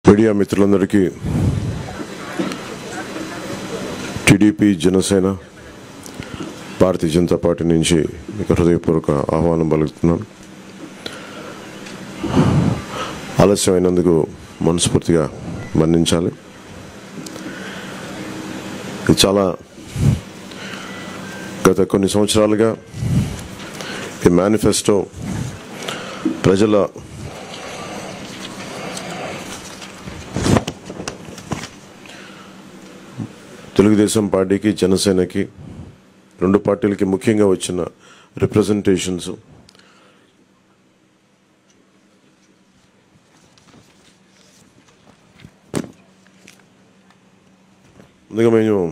Media మిత్రులందరికీ TDP Janasena Bharatiya Janata party నుంచి మీకు హృదయపూర్వక ఆహ్వానం పలుకుతున్నాను. ఆలస్యమైనందుకు మనస్ఫూర్తిగా మన్నించాలి. ఇది చాలా గత కొన్ని సంవత్సరాలుగా ఈ మేనిఫెస్టో ప్రజల తెలుగుదేశం పార్టీకి జనసేనకి రెండు పార్టీలకి ముఖ్యంగా వచ్చిన రిప్రజెంటేషన్స్ ముందుగా మేము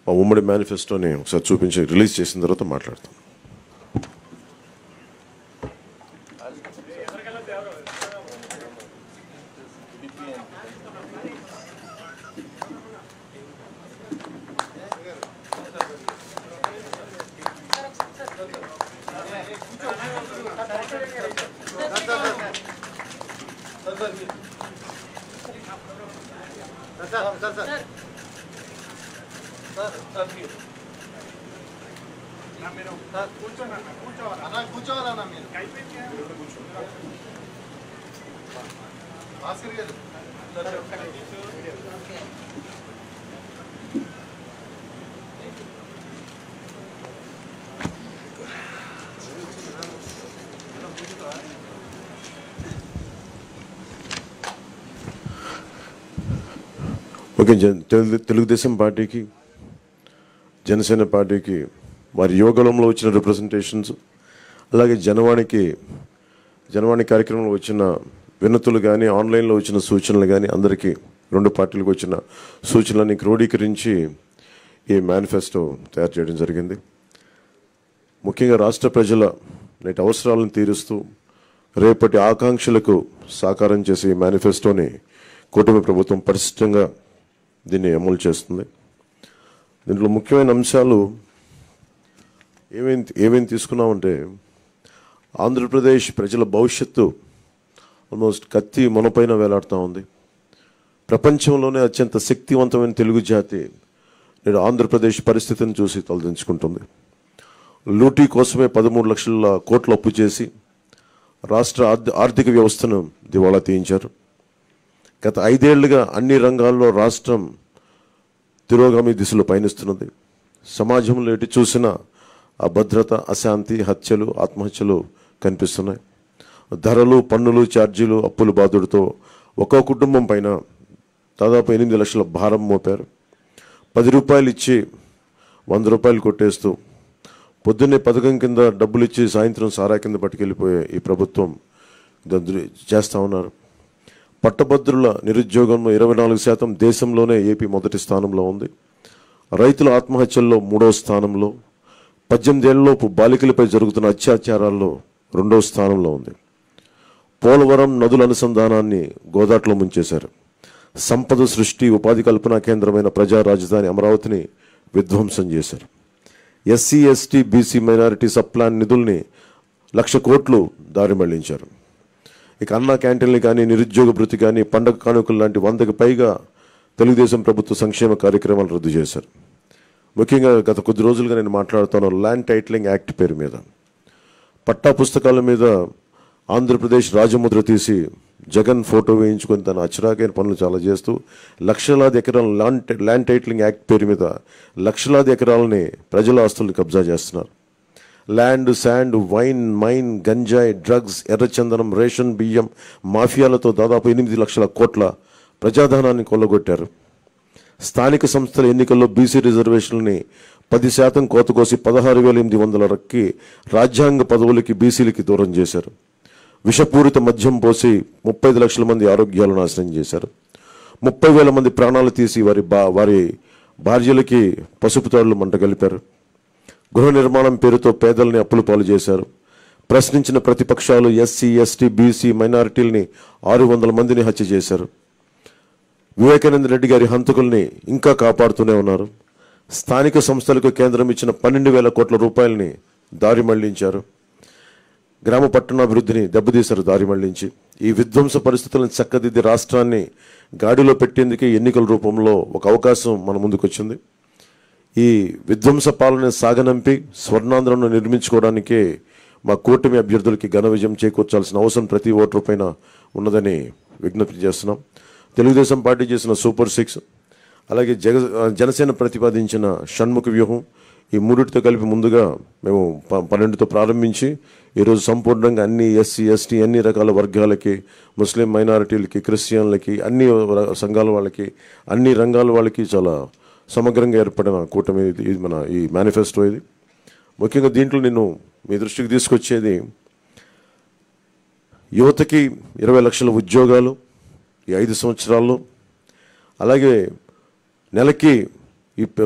మా ఉమ్మడి మేనిఫెస్టోని ఒకసారి చూపించి రిలీజ్ చేసిన తర్వాత మాట్లాడతాం. ఓకే, తెలుగుదేశం పార్టీకి జనసేన పార్టీకి వారి యోగంలో వచ్చిన రిప్రజెంటేషన్స్, అలాగే జనవాణి కార్యక్రమంలో వచ్చిన వినతులు కానీ ఆన్లైన్లో వచ్చిన సూచనలు కానీ అందరికీ రెండు పార్టీలకు వచ్చిన సూచనలని క్రోడీకరించి ఈ మేనిఫెస్టో తయారు చేయడం జరిగింది. ముఖ్యంగా రాష్ట్ర ప్రజల నేటి అవసరాలను తీరుస్తూ రేపటి ఆకాంక్షలకు సాకారం చేసే ఈ మేనిఫెస్టోని కూటమి ప్రభుత్వం పరిశుభ్రంగా దీన్ని అమలు చేస్తుంది. దీంట్లో ముఖ్యమైన అంశాలు ఏమేమి తీసుకున్నామంటే, ఆంధ్రప్రదేశ్ ప్రజల భవిష్యత్తు ఆల్మోస్ట్ కత్తి మొనపైన వేలాడుతూ ఉంది. ప్రపంచంలోనే అత్యంత శక్తివంతమైన తెలుగు జాతి నేడు ఆంధ్రప్రదేశ్ పరిస్థితిని చూసి తలదించుకుంటుంది. లూటీ కోసమే 13 లక్షల కోట్లు అప్పు చేసి రాష్ట్ర ఆర్థిక వ్యవస్థను దివాళా తీయించారు. గత 5 ఏళ్లుగా అన్ని రంగాల్లో రాష్ట్రం తిరోగామి దిశలో పయనిస్తున్నది. సమాజంలో ఎటు చూసినా అభద్రత, అశాంతి, హత్యలు, ఆత్మహత్యలు కనిపిస్తున్నాయి. ధరలు, పన్నులు, ఛార్జీలు, అప్పుల బాధుడితో ఒక్కో కుటుంబం పైన దాదాపు 8 లక్షల భారం మోపారు. 10 రూపాయలు ఇచ్చి 100 రూపాయలు కొట్టేస్తూ పొద్దున్నే పథకం కింద డబ్బులు ఇచ్చి సాయంత్రం సారా కింద పట్టుకెళ్ళిపోయే ఈ ప్రభుత్వం చేస్తూ ఉన్నారు. పట్టభద్రుల నిరుద్యోగంలో 24% దేశంలోనే ఏపీ మొదటి స్థానంలో ఉంది. రైతుల ఆత్మహత్యల్లో 3వ స్థానంలో, 18 ఏళ్లలోపు బాలికలపై జరుగుతున్న అత్యాచారాల్లో 2వ స్థానంలో ఉంది. పోలవరం నదుల అనుసంధానాన్ని గోదాట్లో ముంచేశారు. సంపద సృష్టి, ఉపాధి కల్పనా కేంద్రమైన ప్రజా రాజధాని అమరావతిని విధ్వంసం చేశారు. SC, ST, BC, minority sub-plan నిధుల్ని 1,00,000 కోట్లు దారి మళ్లించారు. ఇక అన్నా క్యాంటీన్లు కానీ, నిరుద్యోగ భృతి కానీ, పండగ కానుకలు లాంటి 100కి పైగా తెలుగుదేశం ప్రభుత్వ సంక్షేమ కార్యక్రమాలు రద్దు చేశారు. ముఖ్యంగా గత కొద్ది రోజులుగా నేను మాట్లాడుతాను ల్యాండ్ టైటిలింగ్ యాక్ట్ పేరు మీద. పట్టా పుస్తకాల మీద ఆంధ్రప్రదేశ్ రాజముద్ర తీసి జగన్ ఫోటో వేయించుకొని తన అచ్చరాకైన పనులు చాలా చేస్తూ లక్షలాది ఎకరాల ల్యాండ్ టైటిలింగ్ యాక్ట్ పేరు మీద లక్షలాది ఎకరాలని ప్రజల ఆస్తుల్ని కబ్జా చేస్తున్నారు. ల్యాండ్, శాండ్, వైన్, మైన్, గంజాయి, డ్రగ్స్, ఎర్రచందనం, రేషన్ బియ్యం మాఫియాలతో దాదాపు 8 లక్షల కోట్ల ప్రజాధనాన్ని కొల్లగొట్టారు. స్థానిక సంస్థల ఎన్నికల్లో బీసీ రిజర్వేషన్లని 10% కోత కోసి 16,800 రాజ్యాంగ పదవులకి బీసీలకి దూరం చేశారు. విషపూరిత మద్యం పోసి 35 లక్షల మంది ఆరోగ్యాలు నాశనం చేశారు. 30,000 మంది ప్రాణాలు తీసి వారి భార్యలకి పసుపు తాడులు మంట కలిపారు. గృహ నిర్మాణం పేరుతో పేదల్ని అప్పులు పాలు చేశారు. ప్రశ్నించిన ప్రతిపక్షాలు ఎస్సీ, ఎస్టీ, బీసీ, మైనారిటీలని 600 మందిని హత్య చేశారు. వివేకానంద రెడ్డి గారి హంతకుల్ని ఇంకా కాపాడుతూనే ఉన్నారు. స్థానిక సంస్థలకు కేంద్రం ఇచ్చిన 12,000 కోట్ల రూపాయలని దారి మళ్లించారు. గ్రామ పట్టణాభివృద్ధిని దెబ్బతీశారు దారి మళ్లించి. ఈ విధ్వంస పరిస్థితులను చక్కదిద్ది రాష్ట్రాన్ని గాడిలో పెట్టేందుకే ఎన్నికల రూపంలో ఒక అవకాశం మన ముందుకు వచ్చింది. ఈ విధ్వంస పాలన సాగనంపి స్వర్ణాంధ్రను నిర్మించుకోవడానికే మా కూటమి అభ్యర్థులకి ఘన విజయం చేకూర్చాల్సిన అవసరం ప్రతి ఓటరు పైన ఉన్నదని విజ్ఞప్తి చేస్తున్నాం. తెలుగుదేశం పార్టీ చేసిన సూపర్ 6, అలాగే జనసేన ప్రతిపాదించిన షణ్ముఖ వ్యూహం, ఈ మూడిటితో కలిపి ముందుగా మేము 12తో ప్రారంభించి ఈరోజు సంపూర్ణంగా అన్ని ఎస్సీ ఎస్టీ అన్ని రకాల వర్గాలకి, ముస్లిం మైనారిటీలకి, క్రిస్టియన్లకి, అన్ని సంఘాల వాళ్ళకి, అన్ని రంగాల వాళ్ళకి చాలా సమగ్రంగా ఏర్పడిన కూటమి ఇది మన ఈ మేనిఫెస్టో. ఇది ముఖ్యంగా దీంట్లో నేను మీ దృష్టికి తీసుకొచ్చేది యువతకి 20 లక్షల ఉద్యోగాలు ఈ 5 సంవత్సరాల్లో, అలాగే నెలకి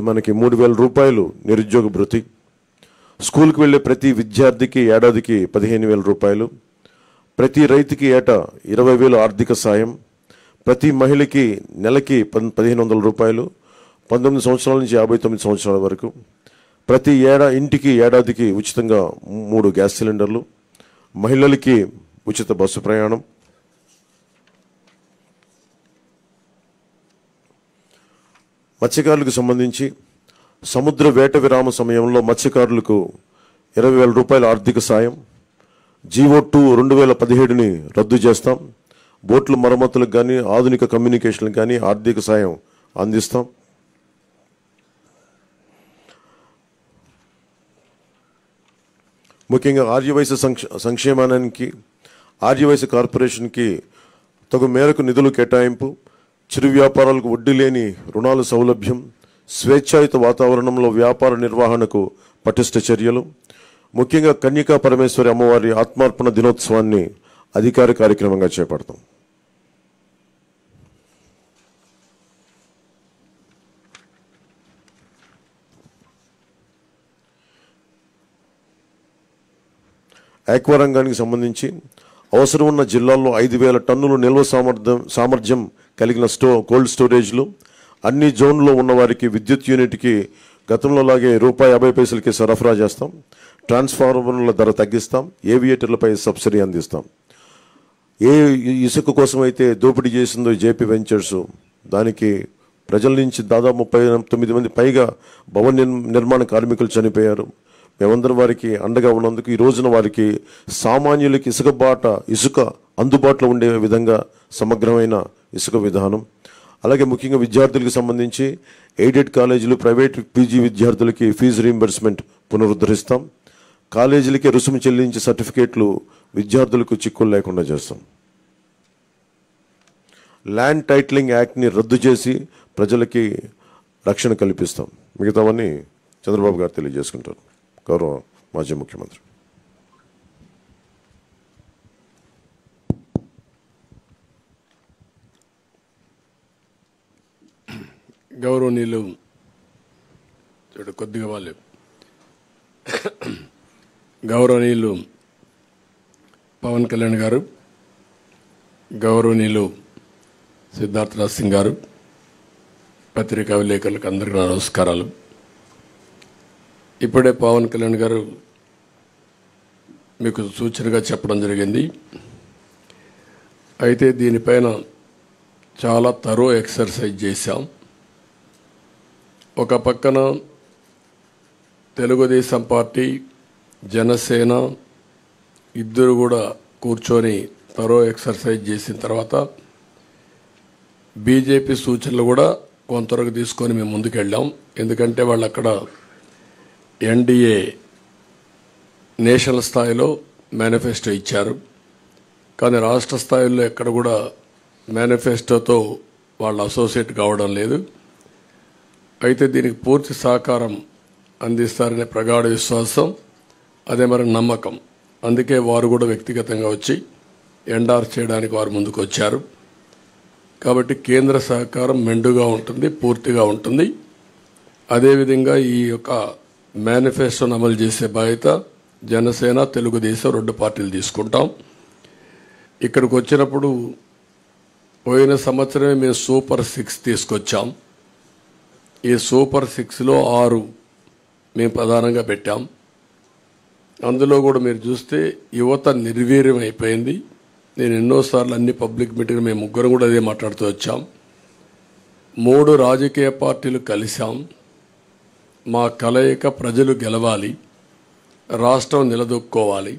మనకి 3,000 రూపాయలు నిరుద్యోగ భృతి, స్కూల్కి వెళ్ళే ప్రతి విద్యార్థికి ఏడాదికి 15,000 రూపాయలు, ప్రతి రైతుకి ఏటా 20,000 ఆర్థిక సాయం, ప్రతి మహిళకి నెలకి 1,500 రూపాయలు, 19 సంవత్సరాల నుంచి 59 సంవత్సరాల వరకు, ప్రతి ఇంటికి ఏడాదికి ఉచితంగా 3 గ్యాస్ సిలిండర్లు, మహిళలకి ఉచిత బస్సు ప్రయాణం, మత్స్యకారులకు సంబంధించి సముద్ర వేట విరామ సమయంలో మత్స్యకారులకు 20,000 రూపాయల ఆర్థిక సాయం, జీవో2 2017ని రద్దు చేస్తాం, బోట్ల మరమ్మతులకు కానీ ఆధునిక కమ్యూనికేషన్లకు కానీ ఆర్థిక సాయం అందిస్తాం. ముఖ్యంగా ఆర్యవైశ్య సంక్షేమానికి, ఆర్యవైశ్య కార్పొరేషన్కి తగు మేరకు నిధులు కేటాయింపు, చిరు వ్యాపారాలకు వడ్డీ లేని రుణాల సౌలభ్యం, స్వేచ్ఛాయుత వాతావరణంలో వ్యాపార నిర్వహణకు పటిష్ట చర్యలు, ముఖ్యంగా కన్యకా పరమేశ్వరి అమ్మవారి ఆత్మార్పణ దినోత్సవాన్ని అధికార కార్యక్రమంగా చేపడతాం. ఆక్వా రంగానికి సంబంధించి అవసరం ఉన్న జిల్లాల్లో 5,000 టన్నులు నిల్వ సామర్థ్యం కలిగిన కోల్డ్ స్టోరేజ్లు, అన్ని జోన్లో ఉన్నవారికి విద్యుత్ యూనిట్కి గతంలో లాగే ₹50 సరఫరా చేస్తాం, ట్రాన్స్ఫార్మర్ల ధర తగ్గిస్తాం, ఏవియేటర్లపై సబ్సిడీ అందిస్తాం. ఏ ఇసుక కోసం అయితే దోపిడీ చేసిందో జేపీ వెంచర్స్, దానికి ప్రజల నుంచి దాదాపు 39 మంది పైగా భవన నిర్మాణ కార్మికులు చనిపోయారు. మేమందరం వారికి అండగా ఉన్నందుకు ఈ రోజున వారికి సామాన్యులకి ఇసుక అందుబాటులో ఉండే విధంగా సమగ్రమైన ఇసుక విధానం, అలాగే ముఖ్యంగా విద్యార్థులకు సంబంధించి ఎయిడెడ్ కాలేజీలు, ప్రైవేట్ పీజీ విద్యార్థులకి ఫీజు రీయింబర్స్మెంట్ పునరుద్ధరిస్తాం, కాలేజీలకి రుసుము చెల్లించే సర్టిఫికేట్లు విద్యార్థులకు చిక్కులు లేకుండా చేస్తాం. ల్యాండ్ టైటిలింగ్ యాక్ట్ని రద్దు చేసి ప్రజలకి రక్షణ కల్పిస్తాం. మిగతావన్నీ చంద్రబాబు గారు తెలియజేసుకుంటారు. గౌరవ మాజీ ముఖ్యమంత్రి. గౌరవనీయులు కొద్దిగా వాళ్ళు గౌరవనీయులు పవన్ కళ్యాణ్ గారు, గౌరవనీయులు సిద్ధార్థరాజ్ సింగ్ గారు, పత్రికా విలేకరులకు అందరికీ నమస్కారాలు. ఇప్పుడే పవన్ కళ్యాణ్ గారు మీకు సూచనగా చెప్పడం జరిగింది. అయితే దీనిపైన చాలా తరో ఎక్సర్సైజ్ చేశాం. ఒక పక్కన తెలుగుదేశం పార్టీ, జనసేన ఇద్దరు కూడా కూర్చొని తరో ఎక్సర్సైజ్ చేసిన తర్వాత బీజేపీ సూచనలు కూడా కొంతవరకు తీసుకొని మేము ముందుకెళ్ళాం. ఎందుకంటే వాళ్ళు అక్కడ ఎన్డీఏ నేషనల్ స్థాయిలో మేనిఫెస్టో ఇచ్చారు, కానీ రాష్ట్ర స్థాయిలో ఎక్కడ కూడా మేనిఫెస్టోతో వాళ్ళు అసోసియేట్ కావడం లేదు. అయితే దీనికి పూర్తి సహకారం అందిస్తారనే ప్రగాఢ విశ్వాసం, అదే మరి నమ్మకం. అందుకే వారు కూడా వ్యక్తిగతంగా వచ్చి ఎండార్స్ చేయడానికి వారు ముందుకు వచ్చారు. కాబట్టి కేంద్ర సహకారం మెండుగా ఉంటుంది, పూర్తిగా ఉంటుంది. అదేవిధంగా ఈ యొక్క మేనిఫెస్టోను అమలు చేసే బాధ్యత జనసేన, తెలుగుదేశం 2 పార్టీలు తీసుకుంటాం. ఇక్కడికి వచ్చినప్పుడు పోయిన సంవత్సరమే మేము సూపర్ 6 తీసుకొచ్చాం. ఈ సూపర్ 6లో 6 మేము ప్రధానంగా పెట్టాం. అందులో కూడా మీరు చూస్తే యువత నిర్వీర్యం అయిపోయింది. నేను ఎన్నోసార్లు అన్ని పబ్లిక్ మీటింగ్ మేము ముగ్గురం కూడా అదే మాట్లాడుతూ వచ్చాం. 3 రాజకీయ పార్టీలు కలిశాం. మా కలయిక ప్రజలు గెలవాలి, రాష్ట్రం నిలదొక్కోవాలి,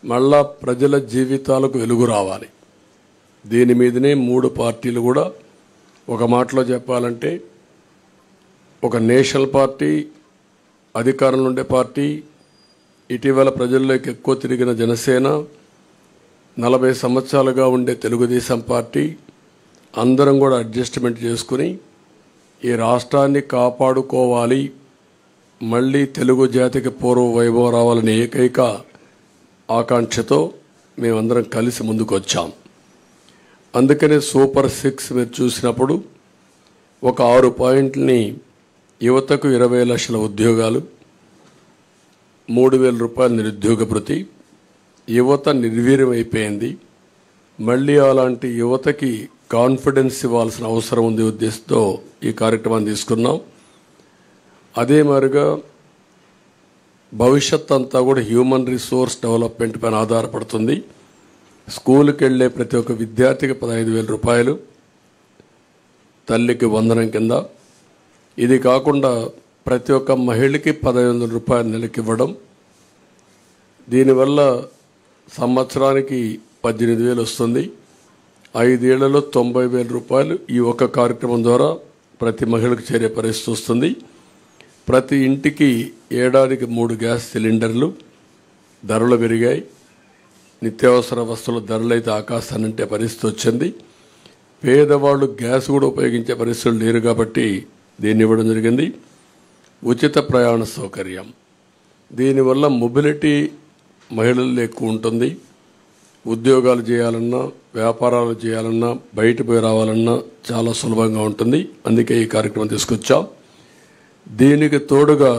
మళ్ళా ప్రజల జీవితాలకు వెలుగు రావాలి. దీని మీదనే 3 పార్టీలు కూడా ఒక మాటలో చెప్పాలంటే ఒక నేషనల్ పార్టీ, అధికారంలో ఉండే పార్టీ, ఇటీవల ప్రజల్లోకి ఎక్కువ తిరిగిన జనసేన, 40 సంవత్సరాలుగా ఉండే తెలుగుదేశం పార్టీ అందరం కూడా అడ్జస్ట్మెంట్ చేసుకుని ఈ రాష్ట్రాన్ని కాపాడుకోవాలి, మళ్ళీ తెలుగు జాతికి పూర్వ వైభవం రావాలనే ఏకైక ఆకాంక్షతో మేమందరం కలిసి ముందుకు వచ్చాం. అందుకనే సూపర్ 6 మీరు చూసినప్పుడు ఒక 6 పాయింట్లని యువతకు 20 లక్షల ఉద్యోగాలు, 3,000 రూపాయల నిరుద్యోగ భృతి, యువత నిర్వీర్యం అయిపోయింది, మళ్ళీ అలాంటి యువతకి కాన్ఫిడెన్స్ ఇవ్వాల్సిన అవసరం ఉంది ఉద్దేశంతో ఈ కార్యక్రమాన్ని తీసుకున్నాం. అదే మాదిరిగా భవిష్యత్ అంతా కూడా హ్యూమన్ రిసోర్స్ డెవలప్మెంట్ పైన ఆధారపడుతుంది. స్కూల్కి వెళ్లే ప్రతి ఒక్క విద్యార్థికి 15,000 రూపాయలు తల్లికి వందనం కింద, ఇది కాకుండా ప్రతి ఒక్క మహిళకి 1,500 రూపాయలు నెలకి ఇవ్వడం. దీనివల్ల సంవత్సరానికి 18,000 వస్తుంది. 5 ఏళ్లలో 90,000 రూపాయలు ఈ ఒక్క కార్యక్రమం ద్వారా ప్రతి మహిళకు చేరే పరిస్థితి వస్తుంది. ప్రతి ఇంటికి ఏడాదికి 3 గ్యాస్ సిలిండర్లు. ధరలు పెరిగాయి, నిత్యావసర వస్తువుల ధరలు అయితే ఆకాశాన్నంటే పరిస్థితి వచ్చింది. పేదవాళ్ళు గ్యాస్ కూడా ఉపయోగించే పరిస్థితులు లేరు కాబట్టి దీన్ని ఇవ్వడం జరిగింది. ఉచిత ప్రయాణ సౌకర్యం, దీనివల్ల మొబిలిటీ మహిళల్లో ఎక్కువ ఉంటుంది. ఉద్యోగాలు చేయాలన్నా, వ్యాపారాలు చేయాలన్నా, బయట పోయి రావాలన్నా చాలా సులభంగా ఉంటుంది. అందుకే ఈ కార్యక్రమం తీసుకొచ్చాం. దీనికి తోడుగా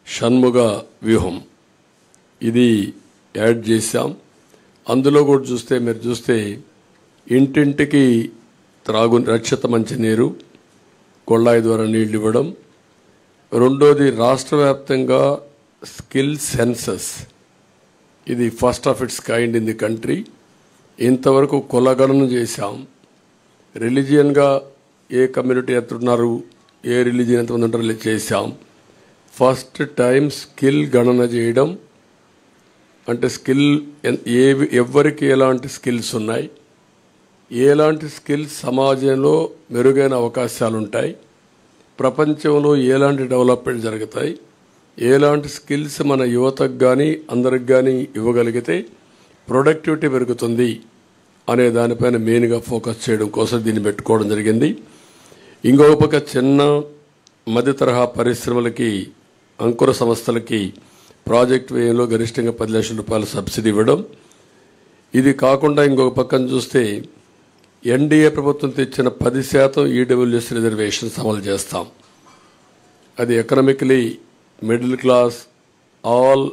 షణ్ముగ వ్యూహం ఇది యాడ్ చేశాం. అందులో కూడా మీరు చూస్తే ఇంటింటికి రక్షిత మంచినీరు, కొళ్ళాయి ద్వారా నీళ్లు ఇవ్వడం. రెండోది రాష్ట్ర వ్యాప్తంగా స్కిల్ సెన్సస్, ఇది first of it's kind in the country. ఇంతవరకు కులగణన చేశాం. రిలీజియన్గా ఏ కమ్యూనిటీ ఎంతున్నారు, ఏ రిలీజియన్ ఎంతమంది ఉంటారో చేశాం. ఫస్ట్ టైం స్కిల్ గణన చేయడం, అంటే స్కిల్ ఎవరికి ఎలాంటి స్కిల్స్ ఉన్నాయి, ఎలాంటి స్కిల్స్ సమాజంలో మెరుగైన అవకాశాలు ఉంటాయి, ప్రపంచంలో ఎలాంటి డెవలప్మెంట్ జరుగుతాయి, ఎలాంటి స్కిల్స్ మన యువతకు కానీ అందరికి కానీ ఇవ్వగలిగితే ప్రొడక్టివిటీ పెరుగుతుంది అనే దానిపైన మెయిన్గా ఫోకస్ చేయడం కోసం దీన్ని పెట్టుకోవడం జరిగింది. ఇంకొక పక్క చిన్న మధ్య తరహా పరిశ్రమలకి, అంకుర సంస్థలకి ప్రాజెక్ట్ వ్యయంలో గరిష్టంగా 10 లక్షల రూపాయల సబ్సిడీ ఇవ్వడం. ఇది కాకుండా ఇంకొక పక్కన చూస్తే ఎన్డీఏ ప్రభుత్వం తెచ్చిన 10% ఈడబ్ల్యూఎస్ రిజర్వేషన్స్ అమలు చేస్తాం. అది economically middle class, all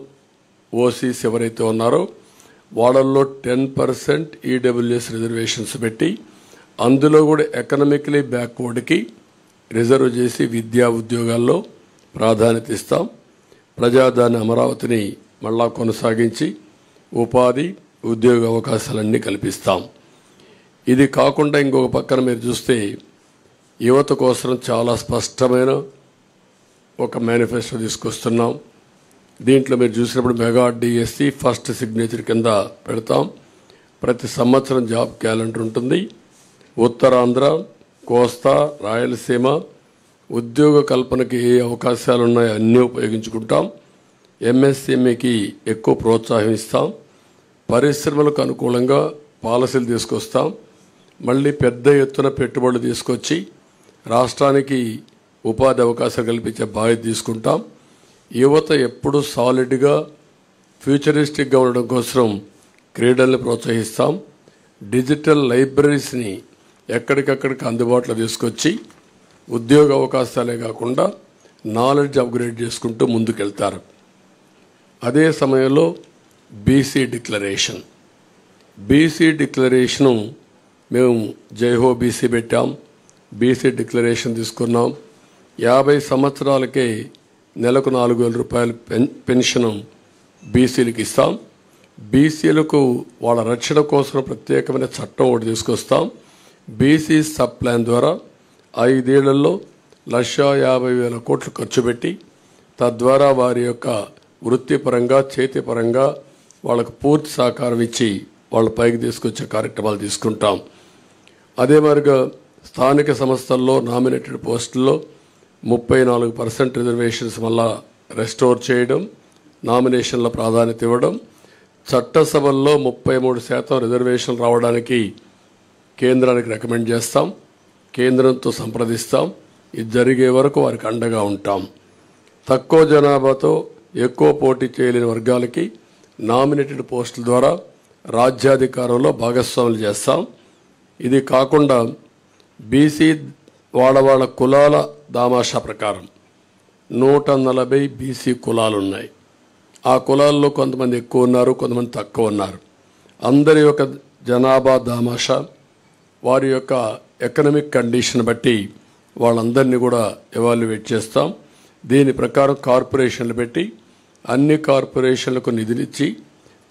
OCs ఎవరైతే ఉన్నారో వాళ్ళల్లో 10% ఈడబ్ల్యూఎస్ రిజర్వేషన్స్ పెట్టి అందులో కూడా ఎకనామికలీ బ్యాక్వర్డ్కి రిజర్వ్ చేసి విద్యా ఉద్యోగాల్లో ప్రాధాన్యత ఇస్తాం. ప్రజాదాని అమరావతిని మళ్ళా కొనసాగించి ఉపాధి ఉద్యోగ అవకాశాలన్నీ కల్పిస్తాం. ఇది కాకుండా ఇంకొక పక్కన మీరు చూస్తే యువత కోసం చాలా స్పష్టమైన ఒక మేనిఫెస్టో తీసుకొస్తున్నాం. దీంట్లో మీరు చూసినప్పుడు మెగా డిఎస్సి ఫస్ట్ సిగ్నేచర్ కింద పెడతాం. ప్రతి సంవత్సరం జాబ్ క్యాలెండర్ ఉంటుంది. ఉత్తరాంధ్ర, కోస్తా, రాయలసీమ ఉద్యోగ కల్పనకి ఏ అవకాశాలు ఉన్నాయో అన్నీ ఉపయోగించుకుంటాం. ఎంఎస్ఎంఈకి ఎక్కువ ప్రోత్సాహం ఇస్తాం. పరిశ్రమలకు అనుకూలంగా పాలసీలు తీసుకొస్తాం. మళ్ళీ పెద్ద ఎత్తున పెట్టుబడులు తీసుకొచ్చి రాష్ట్రానికి ఉపాధి అవకాశాలు కల్పించే బాధ్యత తీసుకుంటాం. యువత ఎప్పుడు సాలిడ్గా ఫ్యూచరిస్టిక్గా ఉండడం కోసం క్రీడల్ని ప్రోత్సహిస్తాం. డిజిటల్ లైబ్రరీస్ని ఎక్కడికక్కడికి అందుబాటులో తీసుకొచ్చి ఉద్యోగ అవకాశాలే కాకుండా నాలెడ్జ్ అప్గ్రేడ్ చేసుకుంటూ ముందుకెళ్తారు. అదే సమయంలో బీసీ డిక్లరేషను మేము జైహో బీసీ పెట్టాం. బీసీ డిక్లరేషన్ తీసుకున్నాం. 50 సంవత్సరాలకే నెలకు 4,000 రూపాయలు పెన్షన్ బీసీలకు ఇస్తాం. బీసీలకు వాళ్ళ రక్షణ కోసం ప్రత్యేకమైన చట్టం ఒకటి తీసుకొస్తాం. బీసీ సబ్ ప్లాన్ ద్వారా 5 ఏళ్లలో 1,50,000 కోట్లు ఖర్చు పెట్టి తద్వారా వారి యొక్క వృత్తిపరంగా చేతిపరంగా వాళ్ళకు పూర్తి సహకారం ఇచ్చి వాళ్ళ పైకి తీసుకొచ్చే కార్యక్రమాలు తీసుకుంటాం. అదే మరిగా స్థానిక సంస్థల్లో నామినేటెడ్ పోస్టుల్లో 34% రిజర్వేషన్స్ మళ్ళా రెస్టోర్ చేయడం, నామినేషన్ల ప్రాధాన్యత ఇవ్వడం, చట్టసభల్లో 33% రిజర్వేషన్ రావడానికి కేంద్రానికి రికమెండ్ చేస్తాం. కేంద్రంతో సంప్రదిస్తాం. ఇది జరిగే వరకు వారికి అండగా ఉంటాం. తక్కువ జనాభాతో ఎక్కువ పోటీ చేయలేని వర్గాలకి నామినేటెడ్ పోస్టుల ద్వారా రాజ్యాధికారంలో భాగస్వాములు చేస్తాం. ఇది కాకుండా బీసీ వాళ్ళ కులాల దామాషా ప్రకారం 140 బీసీ కులాలు ఉన్నాయి. ఆ కులాల్లో కొంతమంది ఎక్కువ ఉన్నారు, కొంతమంది తక్కువ ఉన్నారు. అందరి యొక్క జనాభా దామాషా వారి యొక్క ఎకనామిక్ కండిషన్ బట్టి వాళ్ళందరినీ కూడా ఎవాల్యుయేట్ చేస్తాం. దీని ప్రకారం కార్పొరేషన్లు పెట్టి అన్ని కార్పొరేషన్లకు నిధులిచ్చి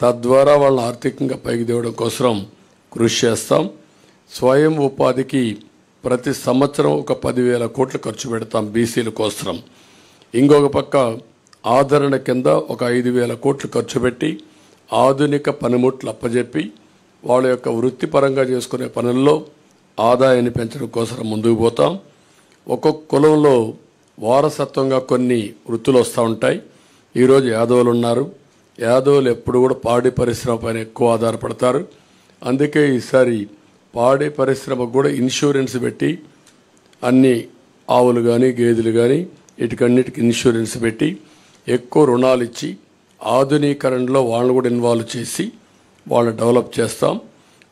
తద్వారా వాళ్ళని ఆర్థికంగా పైకి తేవడం కోసం కృషి చేస్తాం. స్వయం ఉపాధికి ప్రతి సంవత్సరం ఒక 10,000 కోట్లు ఖర్చు పెడతాం బీసీల కోసం. ఇంకొక పక్క ఆదరణ కింద ఒక 5,000 కోట్లు ఖర్చు పెట్టి ఆధునిక పనిముట్లు అప్పజెప్పి వాళ్ళ యొక్క వృత్తిపరంగా చేసుకునే పనుల్లో ఆదాయాన్ని పెంచడం కోసం ముందుకు పోతాం. ఒక్కొక్క కులంలో వారసత్వంగా కొన్ని వృత్తులు వస్తూ ఉంటాయి. ఈరోజు యాదవులు ఉన్నారు. యాదవులు ఎప్పుడు కూడా పాడి పరిశ్రమ పైన ఎక్కువ ఆధారపడతారు. అందుకే ఈసారి పాడి పరిశ్రమకు కూడా ఇన్సూరెన్స్ పెట్టి అన్ని ఆవులు కానీ గేదెలు కానీ వీటికన్నిటికి ఇన్సూరెన్స్ పెట్టి ఎక్కువ రుణాలు ఇచ్చి ఆధునీకరణలో వాళ్ళని కూడా ఇన్వాల్వ్ చేసి వాళ్ళని డెవలప్ చేస్తాం.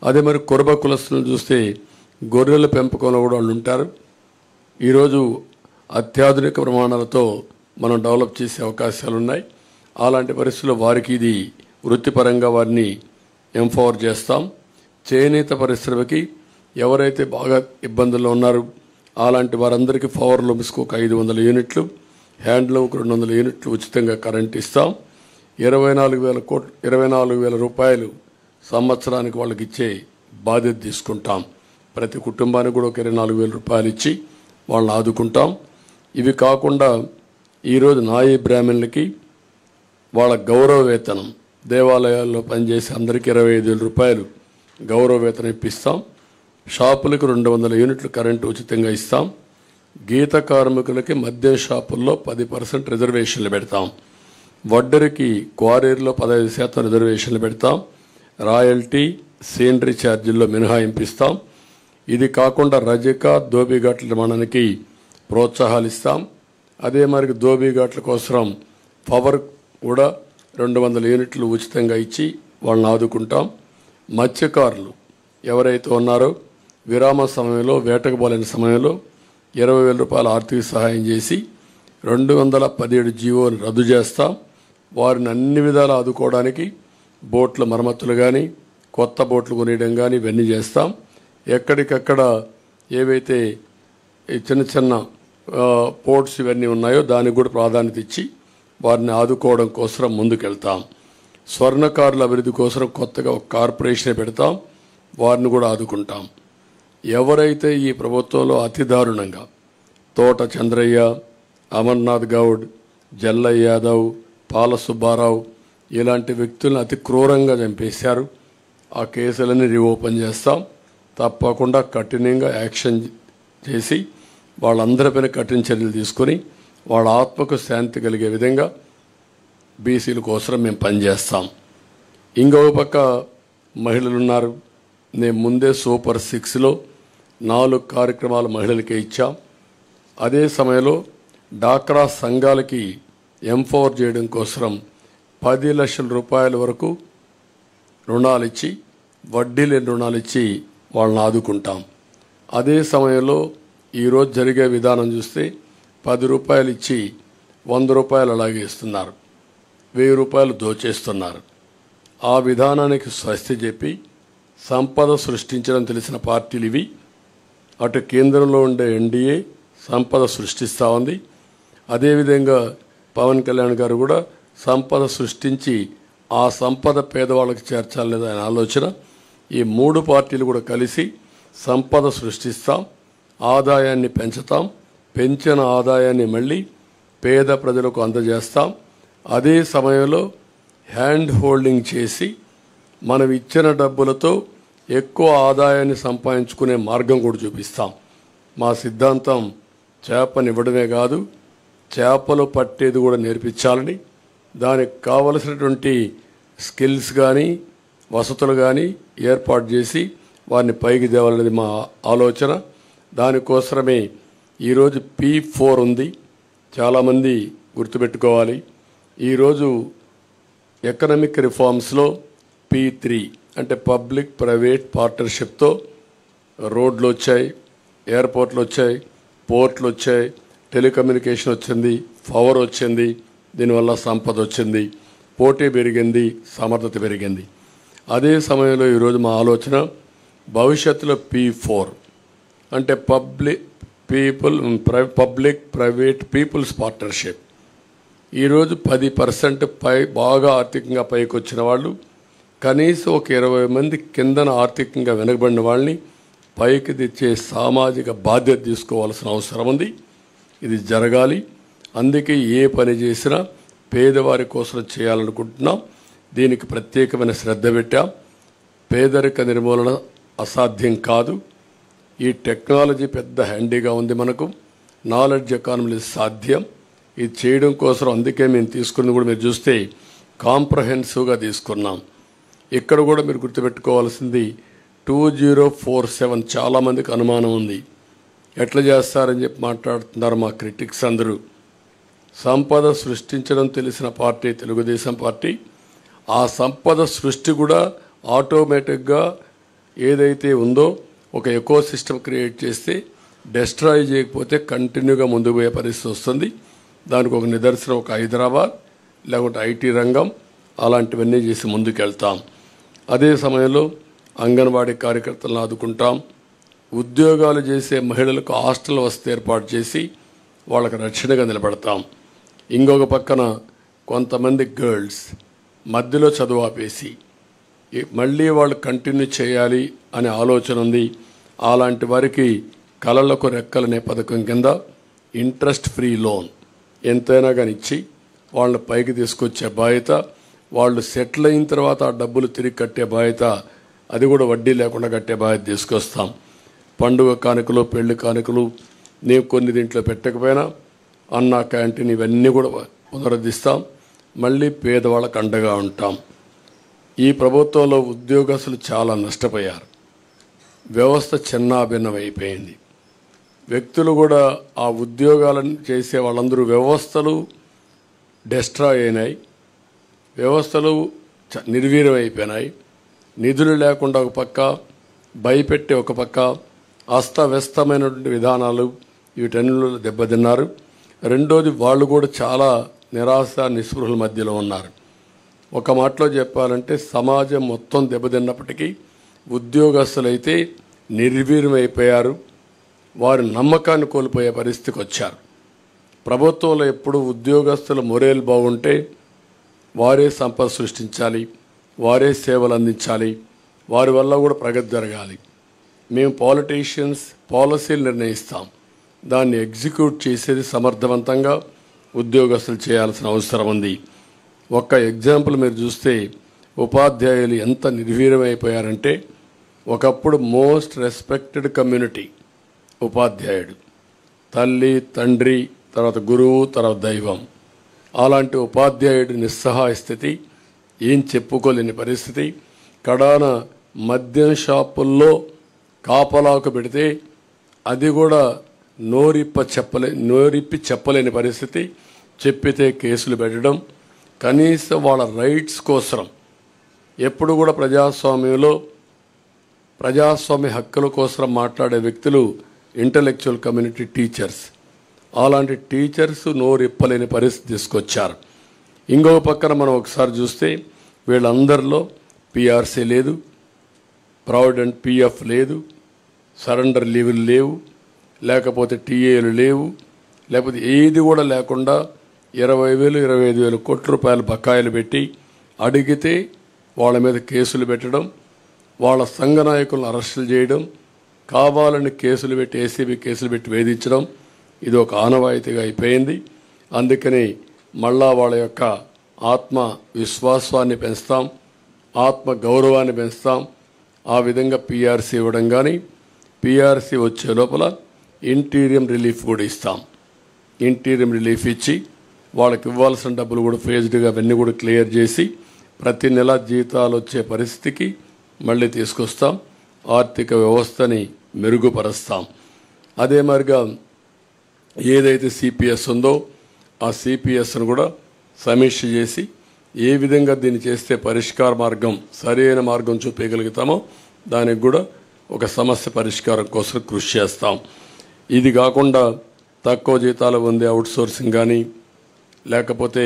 అదే మరి కురబ కులస్తులను చూస్తే గొర్రెల పెంపకంలో కూడా వాళ్ళు ఉంటారు. ఈరోజు అత్యాధునిక ప్రమాణాలతో మనం డెవలప్ చేసే అవకాశాలు ఉన్నాయి. అలాంటి పరిస్థితుల్లో వారికి ఇది వృత్తిపరంగా వారిని ఎంపవర్ చేస్తాం. చేనేత పరిశ్రమకి ఎవరైతే బాగా ఇబ్బందుల్లో ఉన్నారో అలాంటి వారందరికీ పవర్ లూమ్స్కు ఒక 500 యూనిట్లు, హ్యాండ్లూమ్కి 200 యూనిట్లు ఉచితంగా కరెంట్ ఇస్తాం. 24,000 రూపాయలు సంవత్సరానికి వాళ్ళకి ఇచ్చే బాధ్యత తీసుకుంటాం. ప్రతి కుటుంబానికి కూడా ఒక 24,000 రూపాయలు ఇచ్చి వాళ్ళని ఆదుకుంటాం. ఇవి కాకుండా ఈరోజు నాయీ బ్రాహ్మణులకి వాళ్ళ గౌరవ వేతనం దేవాలయాల్లో పనిచేసే అందరికీ 25,000 రూపాయలు గౌరవ వేతనం ఇప్పిస్తాం. షాపులకు 200 యూనిట్లు కరెంటు ఉచితంగా ఇస్తాం. గీత కార్మికులకి మద్యం షాపుల్లో 10% రిజర్వేషన్లు పెడతాం. వడ్డరికి క్వారీల్లో 15% రిజర్వేషన్లు పెడతాం. రాయల్టీ సీనరీ ఛార్జీల్లో మినహాయింపు ఇస్తాం. ఇది కాకుండా రజక దోబిఘాట్ల నిర్మాణానికి ప్రోత్సాహాలు ఇస్తాం. అదే మరి దోబిఘాట్ల కోసం పవర్ కూడా 200 యూనిట్లు ఉచితంగా ఇచ్చి వాళ్ళని ఆదుకుంటాం. మత్స్యకారులు ఎవరైతే ఉన్నారో విరామ సమయంలో వేటకు పోలేని సమయంలో 20,000 రూపాయల ఆర్థిక సహాయం చేసి 217 జీవోని రద్దు చేస్తాం. వారిని అన్ని విధాలు ఆదుకోవడానికి బోట్ల మరమ్మతులు కానీ కొత్త బోట్లు కొనియడం కానీ ఇవన్నీ చేస్తాం. ఎక్కడికక్కడ ఏవైతే చిన్న చిన్న పోర్ట్స్ ఇవన్నీ ఉన్నాయో దానికి కూడా ప్రాధాన్యత ఇచ్చి వారిని ఆదుకోవడం కోసం ముందుకెళ్తాం. స్వర్ణకారుల అభివృద్ధి కోసం కొత్తగా ఒక కార్పొరేషన్ పెడతాం. వారిని కూడా ఆదుకుంటాం. ఎవరైతే ఈ ప్రభుత్వంలో అతి దారుణంగా తోట చంద్రయ్య, అమర్నాథ్ గౌడ్, జల్లయ్య యాదవ్, పాల సుబ్బారావు ఇలాంటి వ్యక్తులను అతి క్రూరంగా చంపేశారు, ఆ కేసులన్నీ రీఓపెన్ చేస్తాం. తప్పకుండా కఠినంగా యాక్షన్ చేసి వాళ్ళందరిపైన కఠిన చర్యలు తీసుకొని వాళ్ళ ఆత్మకు శాంతి కలిగే విధంగా బీసీల కోసం మేము పనిచేస్తాం. ఇంకొక పక్క మహిళలు ఉన్నారు. నేను ముందే సూపర్ 6లో 4 కార్యక్రమాలు మహిళలకే ఇచ్చాం. అదే సమయంలో డాక్రా సంఘాలకి ఎంపవర్ చేయడం కోసం 10 లక్షల రూపాయల వరకు రుణాలు ఇచ్చి వడ్డీ లేని రుణాలు ఇచ్చి వాళ్ళని ఆదుకుంటాం. అదే సమయంలో ఈరోజు జరిగే విధానం చూస్తే 10 రూపాయలు ఇచ్చి 100 రూపాయలు అలాగే ఇస్తున్నారు, 1000 రూపాయలు దోచేస్తున్నారు. ఆ విధానానికి స్వస్తి చెప్పి సంపద సృష్టించడం తెలిసిన పార్టీలు ఇవి. అటు కేంద్రంలో ఉండే ఎన్డీఏ సంపద సృష్టిస్తూ ఉంది. అదేవిధంగా పవన్ కళ్యాణ్ గారు కూడా సంపద సృష్టించి ఆ సంపద పేదవాళ్ళకి చేర్చాలనేది ఆయన ఆలోచన. ఈ 3 పార్టీలు కూడా కలిసి సంపద సృష్టిస్తాం, ఆదాయాన్ని పెంచుతాం, పెంచిన ఆదాయాన్ని మళ్ళీ పేద ప్రజలకు అందజేస్తాం. అదే సమయంలో హ్యాండ్ హోల్డింగ్ చేసి మనం ఇచ్చిన డబ్బులతో ఎక్కువ ఆదాయాన్ని సంపాదించుకునే మార్గం కూడా చూపిస్తాం. మా సిద్ధాంతం చేపనివ్వడమే కాదు, చేపలు పట్టేది కూడా నేర్పించాలని, దానికి కావలసినటువంటి స్కిల్స్ కానీ వసతులు కానీ ఏర్పాటు చేసి వారిని పైకి తేవాలనేది మా ఆలోచన. దానికోసమే ఈరోజు P4 ఉంది. చాలామంది గుర్తుపెట్టుకోవాలి. ఈరోజు ఎకనామిక్ రిఫార్మ్స్లో P3 అంటే పబ్లిక్ ప్రైవేట్ పార్ట్నర్షిప్తో రోడ్లు వచ్చాయి, ఎయిర్పోర్ట్లు వచ్చాయి, పోర్ట్లు వచ్చాయి, టెలికమ్యూనికేషన్ వచ్చింది, పవర్ వచ్చింది. దీనివల్ల సంపద వచ్చింది, పోటీ పెరిగింది, సమర్థత పెరిగింది. అదే సమయంలో ఈరోజు మా ఆలోచన భవిష్యత్తులో P4 అంటే పబ్లిక్ ప్రైవేట్ పీపుల్స్ పార్ట్నర్షిప్. ఈరోజు 10% బాగా ఆర్థికంగా పైకి వచ్చిన వాళ్ళు, కనీసం ఒక 20 మంది కిందన ఆర్థికంగా వెనుకబడిన వాళ్ళని పైకి తెచ్చే సామాజిక బాధ్యత తీసుకోవాల్సిన అవసరం ఉంది. ఇది జరగాలి. అందుకే ఏ పని చేసినా పేదవారి కోసం చేయాలనుకుంటున్నాం. దీనికి ప్రత్యేకమైన శ్రద్ధ పెట్టాం. పేదరిక నిర్మూలన అసాధ్యం కాదు. ఈ టెక్నాలజీ పెద్ద హ్యాండీగా ఉంది మనకు. నాలెడ్జ్ ఎకానమీ సాధ్యం. ఇది చేయడం కోసం అందుకే మేము తీసుకున్నది కూడా మీరు చూస్తే కాంప్రహెన్సివ్గా తీసుకున్నాం. ఇక్కడ కూడా మీరు గుర్తుపెట్టుకోవాల్సింది 2047 చాలామందికి అనుమానం ఉంది. ఎట్లా చేస్తారని చెప్పి మాట్లాడుతున్నారు మా క్రిటిక్స్ అందరూ. సంపద సృష్టించడం తెలిసిన పార్టీ తెలుగుదేశం పార్టీ. ఆ సంపద సృష్టి కూడా ఆటోమేటిక్గా ఏదైతే ఉందో ఒక ఎకో సిస్టమ్ క్రియేట్ చేస్తే డెస్ట్రాయ్ చేయకపోతే కంటిన్యూగా ముందుకు పోయే పరిస్థితి వస్తుంది. దానికి ఒక నిదర్శనం ఒక హైదరాబాద్, లేకుంటే ఐటీ రంగం, అలాంటివన్నీ చేసి ముందుకెళ్తాం. అదే సమయంలో అంగన్వాడీ కార్యకర్తలను ఆదుకుంటాం. ఉద్యోగాలు చేసే మహిళలకు హాస్టల్ వసతి ఏర్పాటు చేసి వాళ్ళకి రక్షణగా నిలబడతాం. ఇంకొక పక్కన కొంతమంది గర్ల్స్ మధ్యలో చదువు ఆపేసి మళ్ళీ వాళ్ళు కంటిన్యూ చేయాలి అనే ఆలోచన ఉంది. అలాంటి వారికి కళలకు రెక్కలనే పథకం కింద ఇంట్రెస్ట్ ఫ్రీ లోన్ ఎంతైనా కానీ ఇచ్చి వాళ్ళని పైకి తీసుకొచ్చే బాధ్యత, వాళ్ళు సెటిల్ అయిన తర్వాత ఆ డబ్బులు తిరిగి కట్టే బాధ్యత, అది కూడా వడ్డీ లేకుండా కట్టే బాధ్యత తీసుకొస్తాం. పండుగ కానుకలు, పెళ్లి కానుకలు నేను కొన్ని దీంట్లో పెట్టకపోయినా అన్న క్యాంటీన్ ఇవన్నీ కూడా పునరుద్ధరిస్తాం. మళ్ళీ పేదవాళ్ళకు అండగా ఉంటాం. ఈ ప్రభుత్వంలో ఉద్యోగస్తులు చాలా నష్టపోయారు. వ్యవస్థ చిన్నాభిన్నమైపోయింది. వ్యక్తులు కూడా ఆ ఉద్యోగాలను చేసే వాళ్ళందరూ వ్యవస్థలు డెస్ట్రాయ్ అయినాయి, వ్యవస్థలు నిర్వీర్యం అయిపోయినాయి. నిధులు లేకుండా ఒక పక్క, భయపెట్టే ఒక పక్క, అస్తవ్యస్తమైనటువంటి విధానాలు, వీటన్నిటిలో దెబ్బతిన్నారు. రెండోది వాళ్ళు కూడా చాలా నిరాశ నిస్పృహల మధ్యలో ఉన్నారు. ఒక మాటలో చెప్పాలంటే సమాజం మొత్తం దెబ్బతిన్నప్పటికీ ఉద్యోగస్తులైతే నిర్వీర్యమైపోయారు. వారి నమ్మకాన్ని కోల్పోయే పరిస్థితికి వచ్చారు. ప్రభుత్వంలో ఎప్పుడు ఉద్యోగస్తుల మొరేలు బాగుంటే వారే సంపద సృష్టించాలి, వారే సేవలు అందించాలి, వారి వల్ల కూడా ప్రగతి జరగాలి. మేము పాలిటీషియన్స్ పాలసీలు నిర్ణయిస్తాం, దాన్ని ఎగ్జిక్యూట్ చేసేది సమర్థవంతంగా ఉద్యోగస్తులు చేయాల్సిన అవసరం ఉంది. ఒక్క ఎగ్జాంపుల్ మీరు చూస్తే ఉపాధ్యాయులు ఎంత నిర్వీర్యమైపోయారంటే, ఒకప్పుడు మోస్ట్ రెస్పెక్టెడ్ కమ్యూనిటీ ఉపాధ్యాయుడు, తల్లి తండ్రి తర్వాత గురువు తర్వాత దైవం. అలాంటి ఉపాధ్యాయుడి నిస్సహాయ స్థితి, ఏం చెప్పుకోలేని పరిస్థితి. కడాన మద్యం షాపుల్లో కాపలాకు పెడితే అది కూడా నోరిప్పి చెప్పలేని పరిస్థితి. చెప్పితే కేసులు పెట్టడం. కనీసం వాళ్ళ రైట్స్ కోసం ఎప్పుడు కూడా ప్రజాస్వామ్యంలో ప్రజాస్వామ్య హక్కుల కోసం మాట్లాడే వ్యక్తులు ఇంటలెక్చువల్ కమ్యూనిటీ టీచర్స్. అలాంటి టీచర్స్ నోరిప్పలేని పరిస్థితి తీసుకొచ్చారు. ఇంకొక పక్కన మనం ఒకసారి చూస్తే వీళ్ళందరిలో పిఆర్సీ లేదు, ప్రావిడెంట్ పిఎఫ్ లేదు, సరెండర్ లీవులు లేవు, లేకపోతే టీఏలు లేవు, లేకపోతే ఏది కూడా లేకుండా 20,000 25,000 కోట్ల రూపాయలు బకాయిలు పెట్టి అడిగితే వాళ్ళ మీద కేసులు పెట్టడం, వాళ్ళ సంఘ నాయకులను అరెస్టులు చేయడం, కావాలని కేసులు పెట్టి ఏసీబీ కేసులు పెట్టి వేధించడం ఇది ఒక ఆనవాయితీగా అయిపోయింది. అందుకని మళ్ళా వాళ్ళ యొక్క ఆత్మ విశ్వాసాన్ని పెంచుతాం, ఆత్మ గౌరవాన్ని పెంచుతాం. ఆ విధంగా పీఆర్సీ ఇవ్వడం కానీ, పీఆర్సీ వచ్చే లోపల ఇంటీరియం రిలీఫ్ కూడా ఇస్తాం. ఇంటీరియం రిలీఫ్ ఇచ్చి వాళ్ళకి ఇవ్వాల్సిన డబ్బులు కూడా ఫేజ్డ్గా అవన్నీ కూడా క్లియర్ చేసి ప్రతి నెల జీతాలు వచ్చే పరిస్థితికి మళ్ళీ తీసుకొస్తాం. ఆర్థిక వ్యవస్థని మెరుగుపరుస్తాం. అదే మరిగా ఏదైతే సిపిఎస్ ఉందో ఆ సిపిఎస్ను కూడా సమీక్ష చేసి ఏ విధంగా దీన్ని చేస్తే పరిష్కార మార్గం, సరైన మార్గం చూపించగలుగుతామో దానికి కూడా ఒక సమస్య పరిష్కారం కోసం కృషి చేస్తాం. ఇది కాకుండా తక్కువ జీతాలు ఉంది అవుట్సోర్సింగ్ కానీ, లేకపోతే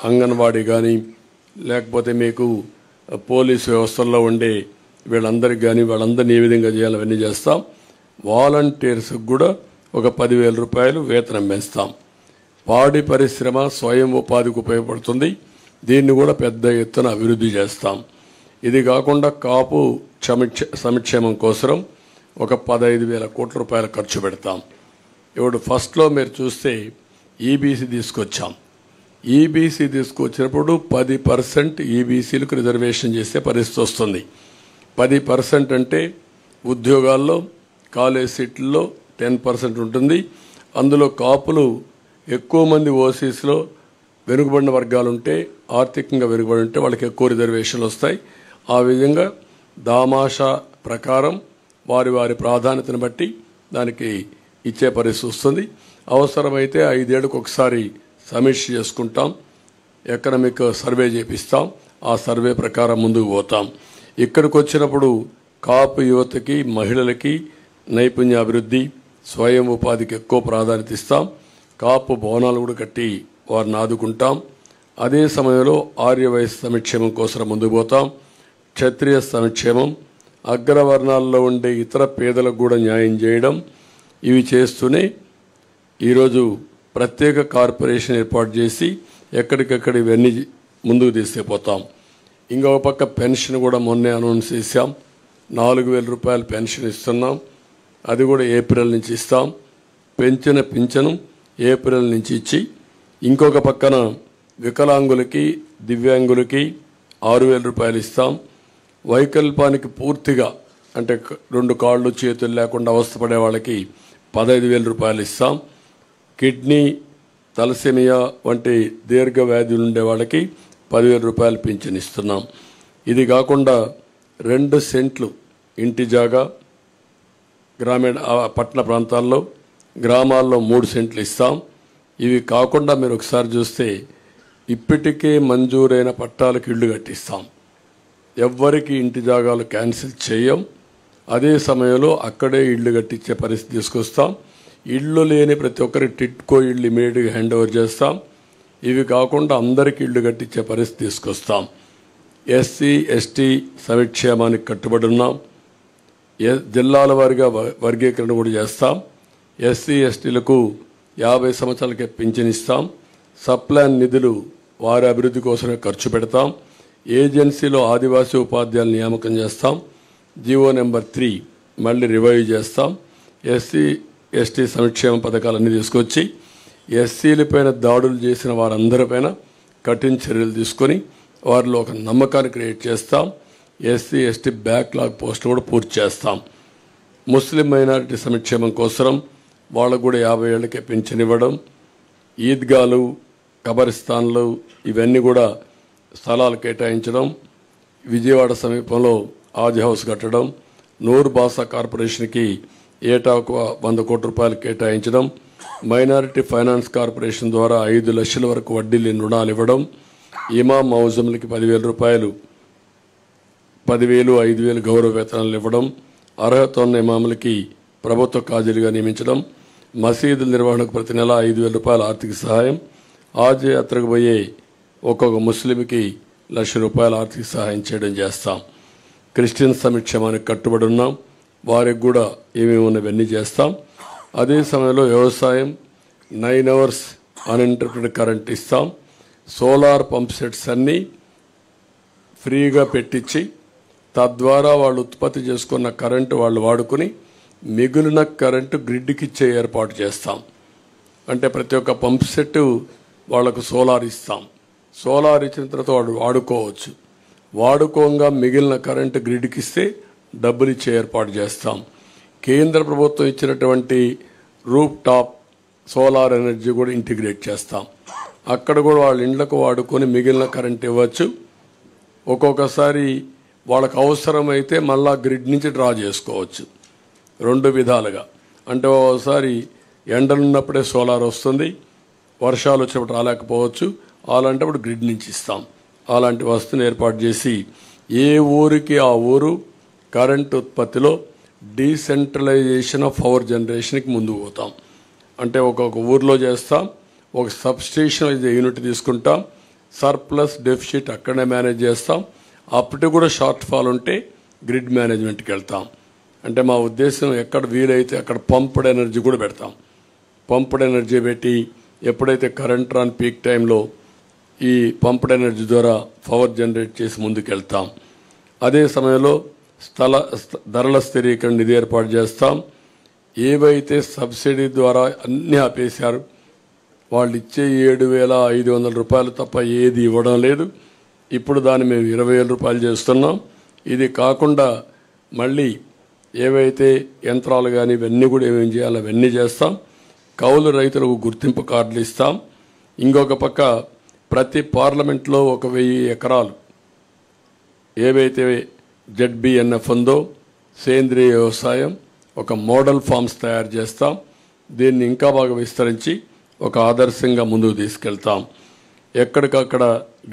అంగన్వాడీ కానీ, లేకపోతే మీకు పోలీసు వ్యవస్థల్లో ఉండే వీళ్ళందరికీ కానీ వాళ్ళందరినీ ఏ విధంగా చేయాలి అవన్నీ చేస్తాం. వాలంటీర్స్కి కూడా ఒక 10,000 రూపాయలు వేతనం పెంచుతాం. పాడి పరిశ్రమ స్వయం ఉపాధికి ఉపయోగపడుతుంది. దీన్ని కూడా పెద్ద ఎత్తున అభివృద్ధి చేస్తాం. ఇది కాకుండా కాపు సంక్షేమం కోసం ఒక 15,000 కోట్ల రూపాయలు ఖర్చు పెడతాం. ఇప్పుడు ఫస్ట్లో మీరు చూస్తే ఈబీసీ తీసుకొచ్చాం. ఈబీసీ తీసుకొచ్చినప్పుడు 10% ఈబీసీలకు రిజర్వేషన్ చేసే పరిస్థితి వస్తుంది. 10% అంటే ఉద్యోగాల్లో, కాలేజ్ సీట్లలో 10% ఉంటుంది. అందులో కాపులు ఎక్కువ మంది ఓసీస్లో వెనుకబడిన వర్గాలు ఉంటే, ఆర్థికంగా వెనుకబడి ఉంటే వాళ్ళకి ఎక్కువ రిజర్వేషన్లు వస్తాయి. ఆ విధంగా దామాషా ప్రకారం వారి వారి ప్రాధాన్యతను బట్టి దానికి ఇచ్చే పరిస్థితి వస్తుంది. అవసరమైతే 5 ఏళ్లకు ఒకసారి సమీక్ష చేసుకుంటాం, ఎకనామిక్ సర్వే చేపిస్తాం. ఆ సర్వే ప్రకారం ముందుకు పోతాం. ఇక్కడికి వచ్చినప్పుడు కాపు యువతకి, మహిళలకి నైపుణ్యాభివృద్ధి, స్వయం ఉపాధికి ఎక్కువ ప్రాధాన్యత ఇస్తాం. కాపు భవనాలు కూడా కట్టి వారిని ఆదుకుంటాం. అదే సమయంలో ఆర్యవైశ్య సంక్షేమం కోసం ముందుకు పోతాం. క్షత్రియ సంక్షేమం, అగ్రవర్ణాల్లో ఉండే ఇతర పేదలకు కూడా న్యాయం చేయడం, ఇవి చేస్తూనే ఈరోజు ప్రత్యేక కార్పొరేషన్ ఏర్పాటు చేసి ఎక్కడికక్కడ ఇవన్నీ ముందుకు తీసుకుపోతాం. ఇంకొక పక్క పెన్షన్ కూడా మొన్నే అనౌన్స్ చేశాం. 4,000 రూపాయలు పెన్షన్ ఇస్తున్నాం. అది కూడా ఏప్రిల్ నుంచి ఇస్తాం. పెంచిన పింఛను ఏప్రిల్ నుంచి ఇచ్చి, ఇంకొక పక్కన వికలాంగులకి, దివ్యాంగులకి 6,000 రూపాయలు ఇస్తాం. వైకల్పానికి పూర్తిగా అంటే 2 కాళ్ళు చేతులు లేకుండా అవస్థపడే వాళ్ళకి 15,000 రూపాయలు ఇస్తాం. కిడ్నీ, తలసేమియా వంటి దీర్ఘ వ్యాధులు ఉండే వాళ్ళకి 10,000 రూపాయలు పింఛన్ ఇస్తున్నాం. ఇది కాకుండా 2 సెంట్లు ఇంటి జాగా గ్రామీణ పట్టణ ప్రాంతాల్లో, గ్రామాల్లో 3 సెంట్లు ఇస్తాం. ఇవి కాకుండా మీరు ఒకసారి చూస్తే ఇప్పటికే మంజూరైన పట్టాలకు ఇళ్లు కట్టిస్తాం. ఎవ్వరికి ఇంటి జాగాలు క్యాన్సిల్ చేయం. అదే సమయంలో అక్కడే ఇళ్లు కట్టించే పరిస్థితి తీసుకొస్తాం. ఇళ్ళు లేని ప్రతి ఒక్కరికి టిట్కో ఇళ్ళు ఇమీడియట్గా హ్యాండ్ ఓవర్ చేస్తాం. ఇవి కాకుండా అందరికీ ఇళ్లు కట్టించే పరిస్థితి తీసుకొస్తాం. ఎస్సీ ఎస్టీ సంక్షేమానికి కట్టుబడి ఉన్నాం. జిల్లాల వారీగా వర్గీకరణ కూడా చేస్తాం. ఎస్సీ ఎస్టీలకు 50 సంవత్సరాలకే పింఛన్ ఇస్తాం. సప్లాన్ నిధులు వారి అభివృద్ధి కోసమే ఖర్చు పెడతాం. ఏజెన్సీలో ఆదివాసీ ఉపాధ్యాయులు నియామకం చేస్తాం. జీవో నెంబర్ 3 మళ్ళీ రివైవ్ చేస్తాం. ఎస్సీ ఎస్టీ సంక్షేమ పథకాలన్నీ తీసుకొచ్చి ఎస్సీలపైన దాడులు చేసిన వారందరిపైన కఠిన చర్యలు తీసుకొని వారిలో ఒక నమ్మకాన్ని క్రియేట్ చేస్తాం. ఎస్సీ ఎస్టీ బ్యాక్లాగ్ పోస్టులు కూడా పూర్తి చేస్తాం. ముస్లిం మైనారిటీ సంక్షేమం కోసం వాళ్ళకు కూడా 50 ఏళ్లకే పింఛన్ ఇవ్వడం, ఈద్గాలు, కబరిస్తాన్లు ఇవన్నీ కూడా స్థలాలు కేటాయించడం, విజయవాడ సమీపంలో ఆజ్ హౌస్ కట్టడం, నూర్ బాసా కార్పొరేషన్కి ఏటా 100 కోట్ల రూపాయలు కేటాయించడం, మైనారిటీ ఫైనాన్స్ కార్పొరేషన్ ద్వారా 5 లక్షల వరకు వడ్డీ లేని రుణాలు ఇవ్వడం, ఇమాం మౌజంలకి 10,000 రూపాయలు, 10,000, 5,000 గౌరవ వేతనాలు ఇవ్వడం, అర్హత ఉన్న ఇమాములకి ప్రభుత్వ కాజీలుగా నియమించడం, మసీదుల నిర్వహణకు ప్రతి నెల 5,000 రూపాయల ఆర్థిక సహాయం, ఆజ్ యాత్రకు పోయే ఒక్కొక్క ముస్లింకి 1,00,000 రూపాయల ఆర్థిక సహాయం చేయడం చేస్తాం. క్రిస్టియన్ సంక్షేమానికి కట్టుబడి ఉన్నాం. వారికి కూడా ఏమేమి ఉన్నవన్నీ చేస్తాం. అదే సమయంలో వ్యవసాయం 9 అవర్స్ అన్ఇంటరప్టెడ్ కరెంట్ ఇస్తాం. సోలార్ పంప్ సెట్స్ అన్నీ ఫ్రీగా పెట్టించి తద్వారా వాళ్ళు ఉత్పత్తి చేసుకున్న కరెంటు వాళ్ళు వాడుకుని మిగిలిన కరెంటు గ్రిడ్కి ఇచ్చే ఏర్పాటు చేస్తాం. అంటే ప్రతి ఒక్క పంప్ సెట్ వాళ్లకు సోలార్ ఇస్తాం. సోలార్ ఇచ్చిన తర్వాత వాడు వాడుకోవచ్చు. వాడుకోగా మిగిలిన కరెంటు గ్రిడ్కి ఇస్తే డబ్బులు ఇచ్చే ఏర్పాటు చేస్తాం. కేంద్ర ప్రభుత్వం ఇచ్చినటువంటి రూఫ్ టాప్ సోలార్ ఎనర్జీ కూడా ఇంటిగ్రేట్ చేస్తాం. అక్కడ కూడా వాళ్ళ ఇండ్లకు వాడుకొని మిగిలిన కరెంట్ ఇవ్వచ్చు. ఒక్కొక్కసారి వాళ్ళకు అవసరమైతే మళ్ళా గ్రిడ్ నుంచి డ్రా చేసుకోవచ్చు. 2 విధాలుగా. అంటే ఒకసారి ఎండలున్నప్పుడే సోలార్ వస్తుంది, వర్షాలు వచ్చినప్పుడు రాలేకపోవచ్చు. అలాంటప్పుడు గ్రిడ్ నుంచి ఇస్తాం. అలాంటి వస్తువుని ఏర్పాటు చేసి ఏ ఊరికి ఆ ఊరు కరెంట్ ఉత్పత్తిలో డీసెంట్రలైజేషన్ ఆఫ్ పవర్ జనరేషన్కి ముందుకు పోతాం. అంటే ఒక్కొక్క ఊర్లో చేస్తాం. ఒక సబ్స్టేషన్ యూనిట్ తీసుకుంటాం. సర్ప్లస్ డెఫిసిట్ అక్కడనే మేనేజ్ చేస్తాం. అప్పటి కూడా షార్ట్ ఫాల్ ఉంటే గ్రిడ్ మేనేజ్మెంట్కి వెళ్తాం. అంటే మా ఉద్దేశం ఎక్కడ వీలైతే అక్కడ పంప్డ్ ఎనర్జీ కూడా పెడతాం. పంప్డ్ ఎనర్జీ పెట్టి ఎప్పుడైతే కరెంట్ రాని పీక్ టైంలో ఈ పంప్డ్ ఎనర్జీ ద్వారా పవర్ జనరేట్ చేసి ముందుకెళ్తాం. అదే సమయంలో ధరల స్థిరీకరణ నిధి ఏర్పాటు చేస్తాం. ఏవైతే సబ్సిడీ ద్వారా అన్నీ ఆపేశారు, వాళ్ళు ఇచ్చే 7,500 రూపాయలు తప్ప ఏది ఇవ్వడం లేదు. ఇప్పుడు దాన్ని మేము 20,000 రూపాయలు చేస్తున్నాం. ఇది కాకుండా మళ్ళీ ఏవైతే యంత్రాలు కానీ ఇవన్నీ కూడా ఏమేమి చేయాలో అవన్నీ చేస్తాం. కౌలు రైతులకు గుర్తింపు కార్డులు ఇస్తాం. ఇంకొక పక్క ప్రతి పార్లమెంట్లో 1,000 ఎకరాలు ఏవైతే ZBNF ఉందో సేంద్రియ వ్యవసాయం ఒక మోడల్ ఫార్మ్స్ తయారు చేస్తాం. దీన్ని ఇంకా బాగా విస్తరించి ఒక ఆదర్శంగా ముందుకు తీసుకెళ్తాం. ఎక్కడికక్కడ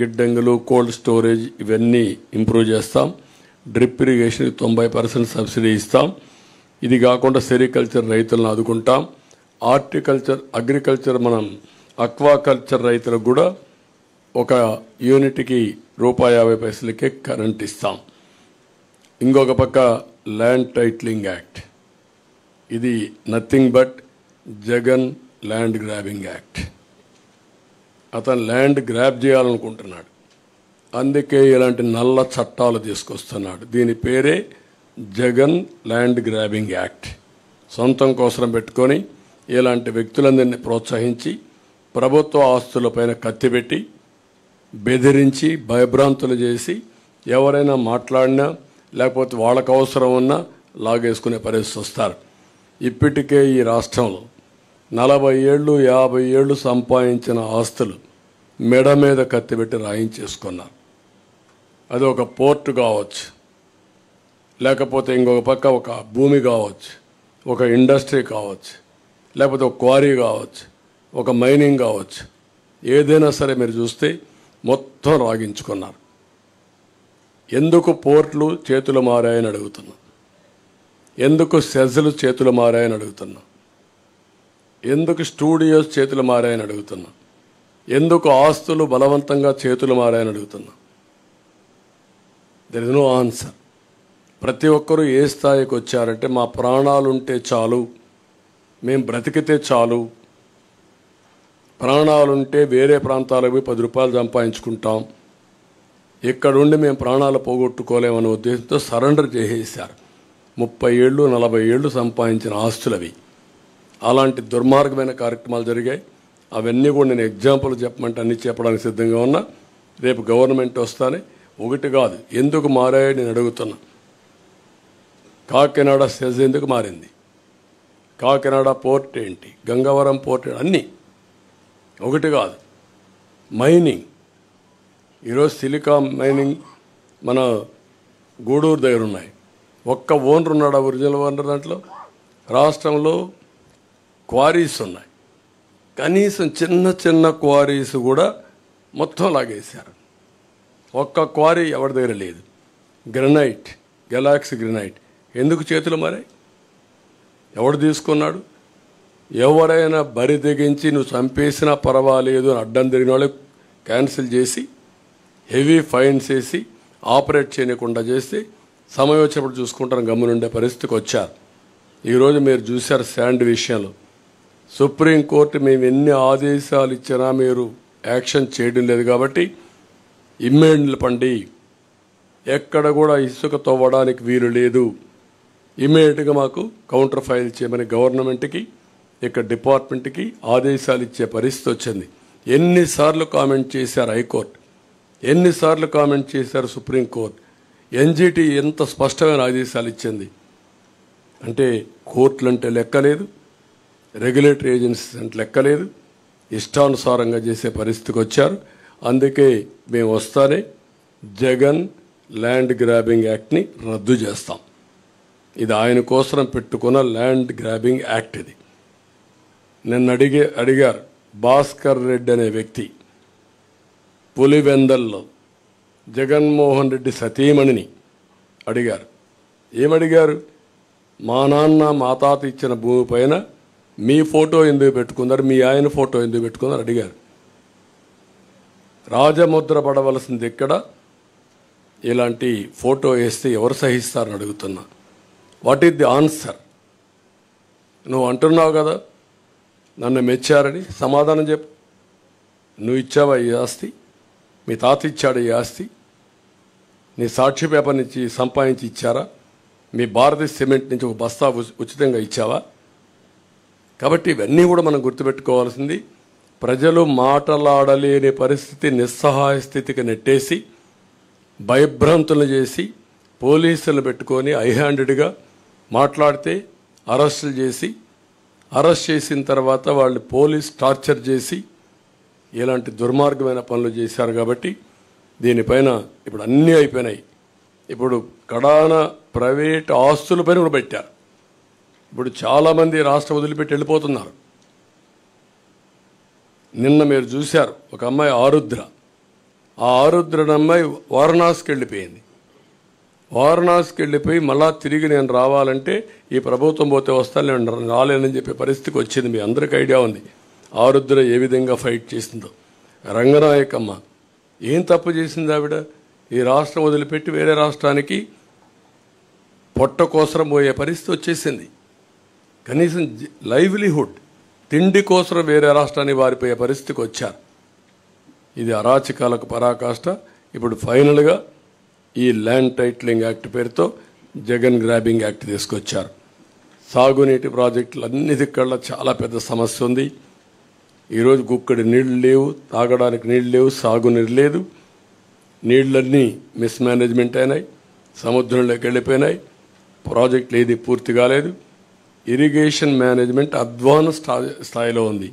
గిడ్డంగులు, కోల్డ్ స్టోరేజ్ ఇవన్నీ ఇంప్రూవ్ చేస్తాం. డ్రిప్ ఇరిగేషన్ 90% సబ్సిడీ ఇస్తాం. ఇది కాకుండా సెరికల్చర్ రైతులను ఆదుకుంటాం. అగ్రికల్చర్ మనం అక్వాకల్చర్ రైతులకు కూడా ఒక యూనిట్కి ₹50 కరెంట్ ఇస్తాం. ఇంకొక పక్క ల్యాండ్ టైటిలింగ్ యాక్ట్, ఇది nothing but Jagan land grabbing act. అతను ల్యాండ్ గ్రాబ్ చేయాలనుకుంటున్నాడు, అందుకే ఇలాంటి నల్ల చట్టాలు తీసుకొస్తున్నాడు. దీని పేరే జగన్ ల్యాండ్ గ్రాబింగ్ యాక్ట్. సొంతం కోసం పెట్టుకొని ఇలాంటి వ్యక్తులందరినీ ప్రోత్సహించి ప్రభుత్వ ఆస్తులపైన కత్తిపెట్టి బెదిరించి భయభ్రాంతులు చేసి ఎవరైనా మాట్లాడినా లేకపోతే వాళ్ళకు అవసరం ఉన్నా లాగేసుకునే పరిస్థితి వస్తారు. ఇప్పటికే ఈ రాష్ట్రంలో 40 ఏళ్ళు 50 ఏళ్ళు సంపాదించిన ఆస్తులు మెడ మీద కత్తిపెట్టి రాయించేసుకున్నారు. అది ఒక పోర్టు కావచ్చు, లేకపోతే ఇంకొక పక్క ఒక భూమి కావచ్చు, ఒక ఇండస్ట్రీ కావచ్చు, లేకపోతే ఒక క్వారీ కావచ్చు, ఒక మైనింగ్ కావచ్చు. ఏదైనా సరే మీరు చూస్తే మొత్తం రాగించుకున్నారు. ఎందుకు పోర్ట్లు చేతులు మారాయని అడుగుతున్నా, ఎందుకు సెజ్లు చేతులు మారాయని అడుగుతున్నా, ఎందుకు స్టూడియోస్ చేతులు మారాయని అడుగుతున్నా, ఎందుకు ఆస్తులు బలవంతంగా చేతులు మారాయని అడుగుతున్నా. There is no answer. ప్రతి ఒక్కరూ ఏ స్థాయికి వచ్చారంటే మా ప్రాణాలుంటే చాలు, మేము బ్రతికితే చాలు, ప్రాణాలుంటే వేరే ప్రాంతాలకు పోయి 10 రూపాయలు సంపాదించుకుంటాం, ఇక్కడుండి మేము ప్రాణాలు పోగొట్టుకోలేమనే ఉద్దేశంతో సరెండర్ చేసేసారు. 30 ఏళ్ళు 40 ఏళ్ళు సంపాదించిన ఆస్తులవి. అలాంటి దుర్మార్గమైన కార్యక్రమాలు జరిగాయి. అవన్నీ కూడా నేను ఎగ్జాంపుల్ చెప్పమంటే అన్ని చెప్పడానికి సిద్ధంగా ఉన్నా. రేపు గవర్నమెంట్ వస్తానే ఒకటి కాదు ఎందుకు మారాయో నేను అడుగుతున్నా. కాకినాడ సెజ్ ఎందుకు మారింది, కాకినాడ పోర్ట్ ఏంటి, గంగవరం పోర్ట్ అన్నీ ఒకటి కాదు. మైనింగ్ ఈరోజు సిలికాన్ మైనింగ్ మన గూడూరు దగ్గర ఉన్నాయి. ఒక్క ఓనర్ ఉన్నాడు, ఒరిజినల్ ఓనర్. దాంట్లో రాష్ట్రంలో క్వారీస్ ఉన్నాయి, కనీసం చిన్న చిన్న క్వారీస్ కూడా మొత్తం లాగేశారు. ఒక్క క్వారీ ఎవరి దగ్గర లేదు. గ్రనైట్, గెలాక్సీ గ్రనైట్ ఎందుకు చేతులు మారాయి, ఎవడు తీసుకున్నాడు? ఎవరైనా బరి తెగించి నువ్వు చంపేసినా పర్వాలేదు అని అడ్డం తిరిగిన వాళ్ళు క్యాన్సిల్ చేసి హెవీ ఫైన్స్ వేసి ఆపరేట్ చేయకుండా చేస్తే సమయం వచ్చేప్పుడు చూసుకుంటాను గమ్మునుండే పరిస్థితికి వచ్చారు. ఈరోజు మీరు చూశారు శాండ్ విషయంలో సుప్రీంకోర్టు మేము ఎన్ని ఆదేశాలు ఇచ్చినా మీరు యాక్షన్ చేయడం లేదు కాబట్టి ఇమ్మీడియట్ పండి ఎక్కడ కూడా ఇసుక తవ్వడానికి వీలు లేదు. ఇమీడియట్గా మాకు కౌంటర్ ఫైల్ చేయమని గవర్నమెంట్కి ఇక్కడ డిపార్ట్మెంట్కి ఆదేశాలు ఇచ్చే పరిస్థితి వచ్చింది. ఎన్నిసార్లు కామెంట్ చేశారు హైకోర్టు, ఎన్నిసార్లు కామెంట్ చేశారు సుప్రీంకోర్టు, ఎన్జిటి ఎంత స్పష్టమైన ఆదేశాలు ఇచ్చింది. అంటే కోర్టులు అంటే లెక్కలేదు, రెగ్యులేటరీ ఏజెన్సీస్ అంటే లెక్కలేదు, ఇష్టానుసారంగా చేసే పరిస్థితికి వచ్చారు. అందుకే మేము వస్తానే జగన్ ల్యాండ్ గ్రాబింగ్ యాక్ట్ని రద్దు చేస్తాం. ఇది ఆయన కోసం పెట్టుకున్న ల్యాండ్ గ్రాబింగ్ యాక్ట్. ఇది నిన్న అడిగారు భాస్కర్ రెడ్డి అనే వ్యక్తి పులివెందల్లో జగన్మోహన్ రెడ్డి సతీమణిని అడిగారు. ఏమడిగారు? మా నాన్న మా తాత ఇచ్చిన భూమి పైన మీ ఫోటో ఎందుకు పెట్టుకున్నారు, మీ ఆయన ఫోటో ఎందుకు పెట్టుకున్నారు అడిగారు. రాజముద్ర పడవలసింది ఇక్కడ, ఇలాంటి ఫోటో వేస్తే ఎవరు సహిస్తారని అడుగుతున్నా. What is the answer? నువ్వు అంటున్నావు కదా నన్ను మెచ్చారని, సమాధానం చెప్పు. నువ్వు ఇచ్చావా ఈ ఆస్తి? మీ తాత ఇచ్చాడు ఈ ఆస్తి? నీ సాక్షి పేపర్ నుంచి సంపాదించి ఇచ్చారా? మీ భారతీ సిమెంట్ నుంచి ఒక బస్తా ఉచితంగా ఇచ్చావా? కాబట్టి ఇవన్నీ కూడా మనం గుర్తుపెట్టుకోవాల్సింది. ప్రజలు మాటలాడలేని పరిస్థితి, నిస్సహాయ స్థితికి నెట్టేసి భయభ్రాంతులు చేసి పోలీసులు పెట్టుకొని హైహ్యాండెడ్గా మాట్లాడితే అరెస్టులు చేసి, అరెస్ట్ చేసిన తర్వాత వాళ్ళు పోలీస్ టార్చర్ చేసి ఇలాంటి దుర్మార్గమైన పనులు చేశారు. కాబట్టి దీనిపైన ఇప్పుడు అన్నీ అయిపోయినాయి. ఇప్పుడు కడాన ప్రైవేట్ ఆస్తులపైన కూడా పెట్టారు. ఇప్పుడు చాలామంది రాష్ట్రం వదిలిపెట్టి వెళ్ళిపోతున్నారు. నిన్న మీరు చూశారు ఒక అమ్మాయి ఆరుద్ర, ఆ ఆరుద్రని అమ్మాయి వారణాసికి వెళ్ళిపోయింది. వారణాసికి వెళ్ళిపోయి మళ్ళా తిరిగి నేను రావాలంటే ఈ ప్రభుత్వం పోతే వస్తాను, నేను రాలేనని చెప్పే పరిస్థితికి వచ్చింది. మీ అందరికీ ఐడియా ఉంది ఆరుద్ర ఏ విధంగా ఫైట్ చేసిందో. రంగనాయకమ్మ ఏం తప్పు చేసింది ఆవిడ? ఈ రాష్ట్రం వదిలిపెట్టి వేరే రాష్ట్రానికి పొట్ట కోసరం పోయే పరిస్థితి వచ్చేసింది. కనీసం లైవ్లీహుడ్, తిండి కోసం వేరే రాష్ట్రానికి వారిపోయే పరిస్థితికి వచ్చారు. ఇది అరాచకాలకు పరాకాష్ట. ఇప్పుడు ఫైనల్గా ఈ ల్యాండ్ టైటిలింగ్ యాక్ట్ పేరుతో జగన్ గ్రాబింగ్ యాక్ట్ తీసుకొచ్చారు. సాగునీటి ప్రాజెక్టులు అన్నిటికల్లా చాలా పెద్ద సమస్య ఉంది. ఈరోజు గుక్కడి నీళ్లు లేవు, తాగడానికి నీళ్లు లేవు, సాగునీరు లేదు. నీళ్ళన్నీ మిస్మేనేజ్మెంట్ అయినాయి, సముద్రంలోకి వెళ్ళిపోయినాయి, ప్రాజెక్టులు ఏది పూర్తి కాలేదు. ఇరిగేషన్ మేనేజ్మెంట్ అడ్వాన్స్ స్థాయిలో ఉంది.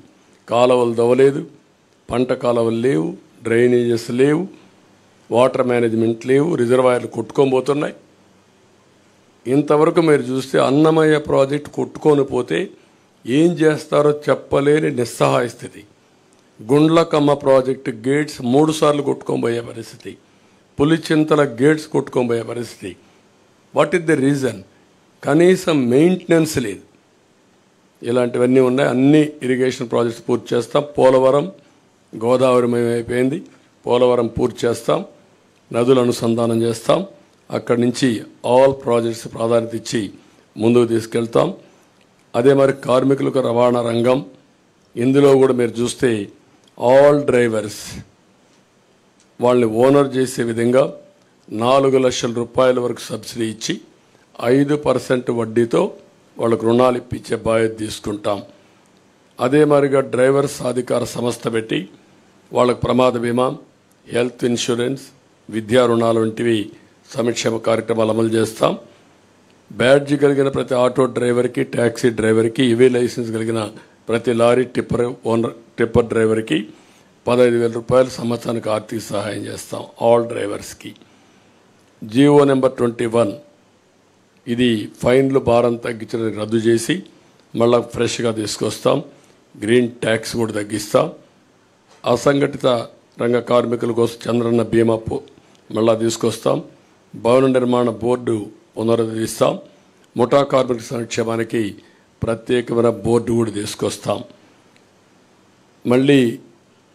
కాలువలు దవ్వలేదు, పంట కాలువలు లేవు, డ్రైనేజెస్ లేవు, వాటర్ మేనేజ్మెంట్ లేవు, రిజర్వాయర్లు కొట్టుకోబోతున్నాయి. ఇంతవరకు మీరు చూస్తే అన్నమయ్య ప్రాజెక్టు కొట్టుకొని పోతే ఏం చేస్తారో చెప్పలేని నిస్సహాయ స్థితి. గుండ్లకమ్మ ప్రాజెక్టు గేట్స్ 3 సార్లు కొట్టుకోబోయే పరిస్థితి, పులిచింతల గేట్స్ కొట్టుకోబోయే పరిస్థితి. What is the reason? కనీసం మెయింటెనెన్స్ లేదు. ఇలాంటివన్నీ ఉన్నాయి. అన్ని ఇరిగేషన్ ప్రాజెక్ట్స్ పూర్తి చేస్తాం. పోలవరం గోదావరి అయిపోయింది, పోలవరం పూర్తి చేస్తాం, నదులు అనుసంధానం చేస్తాం. అక్కడి నుంచి ఆల్ ప్రాజెక్ట్స్ ప్రాధాన్యత ఇచ్చి ముందుకు తీసుకెళ్తాం. అదే మరి కార్మికులకు రవాణా రంగం, ఇందులో కూడా మీరు చూస్తే ఆల్ డ్రైవర్స్ వాళ్ళని ఓనర్ చేసే విధంగా 4 లక్షల రూపాయల వరకు సబ్సిడీ ఇచ్చి 5% వడ్డీతో వాళ్ళకు రుణాలు ఇప్పించే బాధ్యత తీసుకుంటాం. అదే మరిగా డ్రైవర్ సాధికార సంస్థ పెట్టి వాళ్ళకు ప్రమాద బీమా, హెల్త్ ఇన్సూరెన్స్, విద్యా రుణాలు వంటివి సంక్షేమ కార్యక్రమాలు అమలు చేస్తాం. బ్యాడ్జ్ కలిగిన ప్రతి ఆటో డ్రైవర్కి, ట్యాక్సీ డ్రైవర్కి, ఈవీ లైసెన్స్ కలిగిన ప్రతి లారీ టిప్పర్ డ్రైవర్కి 15,000 రూపాయలు సంవత్సరానికి ఆర్థిక సహాయం చేస్తాం ఆల్ డ్రైవర్స్కి. జీవో నెంబర్ 21 ఇది ఫైన్లు భారం తగ్గించడం రద్దు చేసి మళ్ళీ ఫ్రెష్గా తీసుకొస్తాం. గ్రీన్ ట్యాక్స్ కూడా తగ్గిస్తాం. అసంఘటిత రంగ కార్మికుల కోసం చంద్రన్న బీమా మళ్ళా తీసుకొస్తాం. భవన నిర్మాణ బోర్డు పునరుద్ధరిస్తాం. ముఠా కార్మికుల సంక్షేమానికి ప్రత్యేకమైన బోర్డు కూడా తీసుకొస్తాం. మళ్ళీ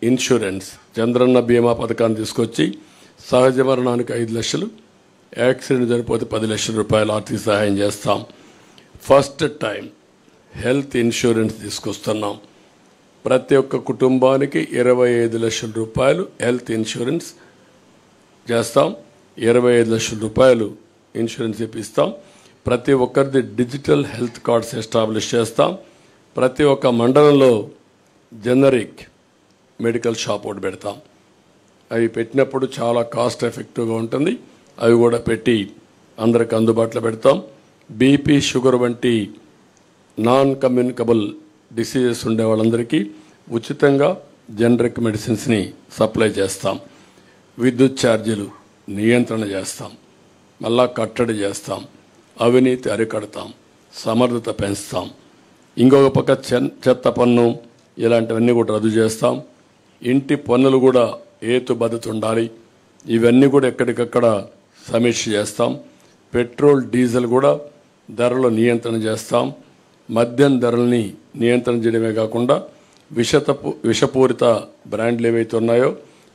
ఇన్సూరెన్స్ చంద్రన్న బీమా పథకాన్ని తీసుకొచ్చి సహజ మరణానికి 5 లక్షలు, యాక్సిడెంట్ జరిగిపోతే 10 లక్షల రూపాయలు ఆర్థిక సహాయం చేస్తాం. ఫస్ట్ టైం హెల్త్ ఇన్సూరెన్స్ తీసుకొస్తున్నాం. ప్రతి ఒక్క కుటుంబానికి 25 లక్షల రూపాయలు హెల్త్ ఇన్సూరెన్స్ చేస్తాం. 25 లక్షల రూపాయలు ఇన్సూరెన్స్ ఇప్పిస్తాం. ప్రతి ఒక్కరిది డిజిటల్ హెల్త్ కార్డ్స్ ఎస్టాబ్లిష్ చేస్తాం. ప్రతి ఒక్క మండలంలో జనరిక్ మెడికల్ షాప్ ఒకటి పెడతాం. అవి పెట్టినప్పుడు చాలా కాస్ట్ ఎఫెక్టివ్గా ఉంటుంది. అవి కూడా పెట్టి అందరికి అందుబాటులో పెడతాం. బీపీ, షుగర్ వంటి నాన్ కమ్యూనికబుల్ డిసీజెస్ ఉండే వాళ్ళందరికీ ఉచితంగా జనరిక్ మెడిసిన్స్ని సప్లై చేస్తాం. విద్యుత్ ఛార్జీలు నియంత్రణ చేస్తాం. మళ్ళా కట్టడి చేస్తాం. అవినీతి అరికడతాం. సమర్థత పెంచుతాం. ఇంకొక పక్క చెత్త పన్ను ఇలాంటివన్నీ కూడా రద్దు చేస్తాం. ఇంటి పన్నులు కూడా హేతుబద్ధత ఉండాలి. ఇవన్నీ కూడా ఎక్కడికక్కడ సమీక్ష చేస్తాం. పెట్రోల్, డీజిల్ కూడా ధరల నియంత్రణ చేస్తాం. మద్యం ధరల్ని నియంత్రణ చేయడమే కాకుండా విషపూరిత బ్రాండ్లు ఏవైతే ఉన్నాయో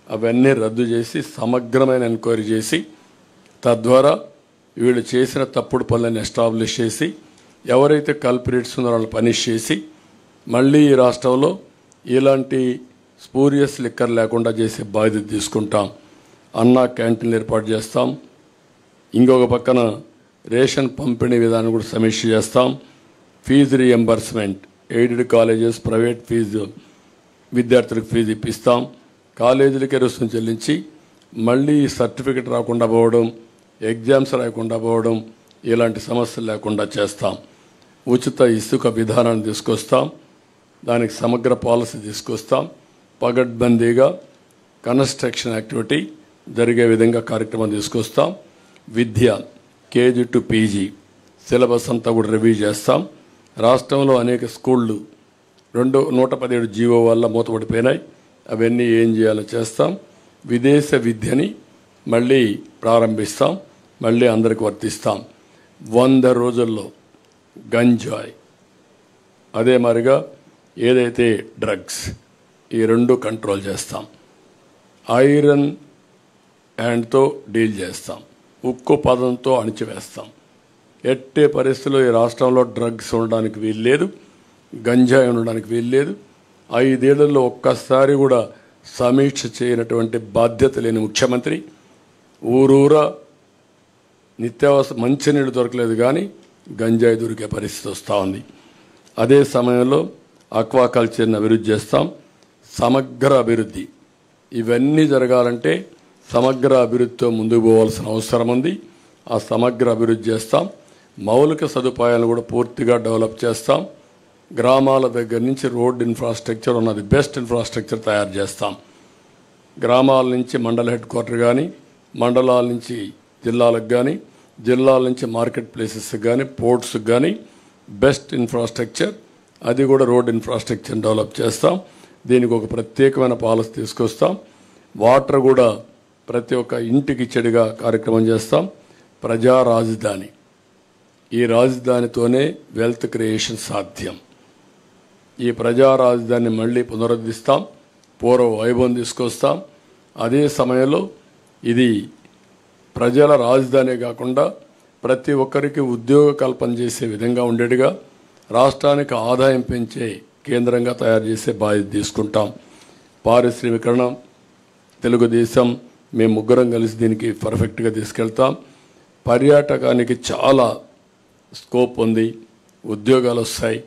అవన్నీ రద్దు చేసి సమగ్రమైన ఎంక్వైరీ చేసి తద్వారా వీళ్ళు చేసిన తప్పుడు పనులను ఎస్టాబ్లిష్ చేసి ఎవరైతే కల్ప్రిట్స్ ఉన్నారో వాళ్ళు పనిష్ చేసి మళ్ళీ ఈ రాష్ట్రంలో ఇలాంటి స్పూరియస్ లిక్కర్ లేకుండా చేసే బాధ్యత తీసుకుంటాం. అన్నా క్యాంటీన్లు ఏర్పాటు చేస్తాం. ఇంకొక పక్కన రేషన్ పంపిణీ విధానం కూడా సమీక్ష చేస్తాం. Fee reimbursement, aided colleges, private fee విద్యార్థులకు ఫీజు ఇప్పిస్తాం. కాలేజీలకే రుసుము చెల్లించి మళ్ళీ సర్టిఫికెట్ రాకుండా పోవడం, ఎగ్జామ్స్ రాకుండా పోవడం ఇలాంటి సమస్యలు లేకుండా చేస్తాం. ఉచిత ఇసుక విధానాన్ని తీసుకొస్తాం. దానికి సమగ్ర పాలసీ తీసుకొస్తాం. పగడ్బందీగా కన్స్ట్రక్షన్ యాక్టివిటీ జరిగే విధంగా కార్యక్రమం తీసుకొస్తాం. విద్య కేజీ టు పీజీ సిలబస్ అంతా కూడా రివ్యూ చేస్తాం. రాష్ట్రంలో అనేక స్కూళ్ళు 117 జీవో వల్ల మూతపడిపోయినాయి. అవన్నీ ఏం చేయాలో చేస్తాం. విదేశ విద్యని మళ్ళీ ప్రారంభిస్తాం. మళ్ళీ అందరికి వర్తిస్తాం. 100 రోజుల్లో గంజాయి, అదే మరిగా ఏదైతే డ్రగ్స్, ఈ రెండు కంట్రోల్ చేస్తాం. ఐరన్ హ్యాండ్తో డీల్ చేస్తాం. ఉక్కు పదంతో అణిచివేస్తాం. ఎట్టే పరిస్థితుల్లో ఈ రాష్ట్రంలో డ్రగ్స్ ఉండడానికి వీల్లేదు, గంజాయి ఉండడానికి వీల్లేదు. 5 ఏళ్లలో ఒక్కసారి కూడా సమీక్ష చేయనటువంటి బాధ్యత లేని ముఖ్యమంత్రి. ఊరూరా నిత్యావసర మంచినీళ్ళు దొరకలేదు కానీ గంజాయి దొరికే పరిస్థితి వస్తూ ఉంది. అదే సమయంలో ఆక్వాకల్చర్ని అభివృద్ధి చేస్తాం. సమగ్ర అభివృద్ధి, ఇవన్నీ జరగాలంటే సమగ్ర అభివృద్ధితో ముందుకు పోవాల్సిన అవసరం ఉంది. ఆ సమగ్ర అభివృద్ధి చేస్తాం. మౌలిక సదుపాయాలను కూడా పూర్తిగా డెవలప్ చేస్తాం. గ్రామాల దగ్గర నుంచి రోడ్ ఇన్ఫ్రాస్ట్రక్చర్ ఉన్నది బెస్ట్ ఇన్ఫ్రాస్ట్రక్చర్ తయారు చేస్తాం. గ్రామాల నుంచి మండల హెడ్ క్వార్టర్ కానీ, మండలాల నుంచి జిల్లాలకు కానీ, జిల్లాల నుంచి మార్కెట్ ప్లేసెస్కి కానీ, పోర్ట్స్కి కానీ బెస్ట్ ఇన్ఫ్రాస్ట్రక్చర్, అది కూడా రోడ్ ఇన్ఫ్రాస్ట్రక్చర్ డెవలప్ చేస్తాం. దీనికి ఒక ప్రత్యేకమైన పాలసీ తీసుకొస్తాం. వాటర్ కూడా ప్రతి ఒక్క ఇంటికి ఇచ్చడిగా కార్యక్రమం చేస్తాం. ప్రజా రాజధాని, ఈ రాజధానితోనే వెల్త్ క్రియేషన్ సాధ్యం. ఈ ప్రజా రాజధానిని మళ్ళీ పునరుద్ధరిస్తాం. పూర్వ వైభవం తీసుకొస్తాం. అదే సమయంలో ఇది ప్రజల రాజధాని కాకుండా ప్రతి ఒక్కరికి ఉద్యోగ కల్పన చేసే విధంగా ఉండేట్టుగా రాష్ట్రానికి ఆదాయం పెంచే కేంద్రంగా తయారు చేసే బాధ్యత తీసుకుంటాం. పారిశ్రామికరణ, తెలుగుదేశం, మేము ముగ్గురం కలిసి దీనికి పర్ఫెక్ట్గా తీసుకెళ్తాం. పర్యాటకానికి చాలా స్కోప్ ఉంది. ఉద్యోగాలు వస్తాయి.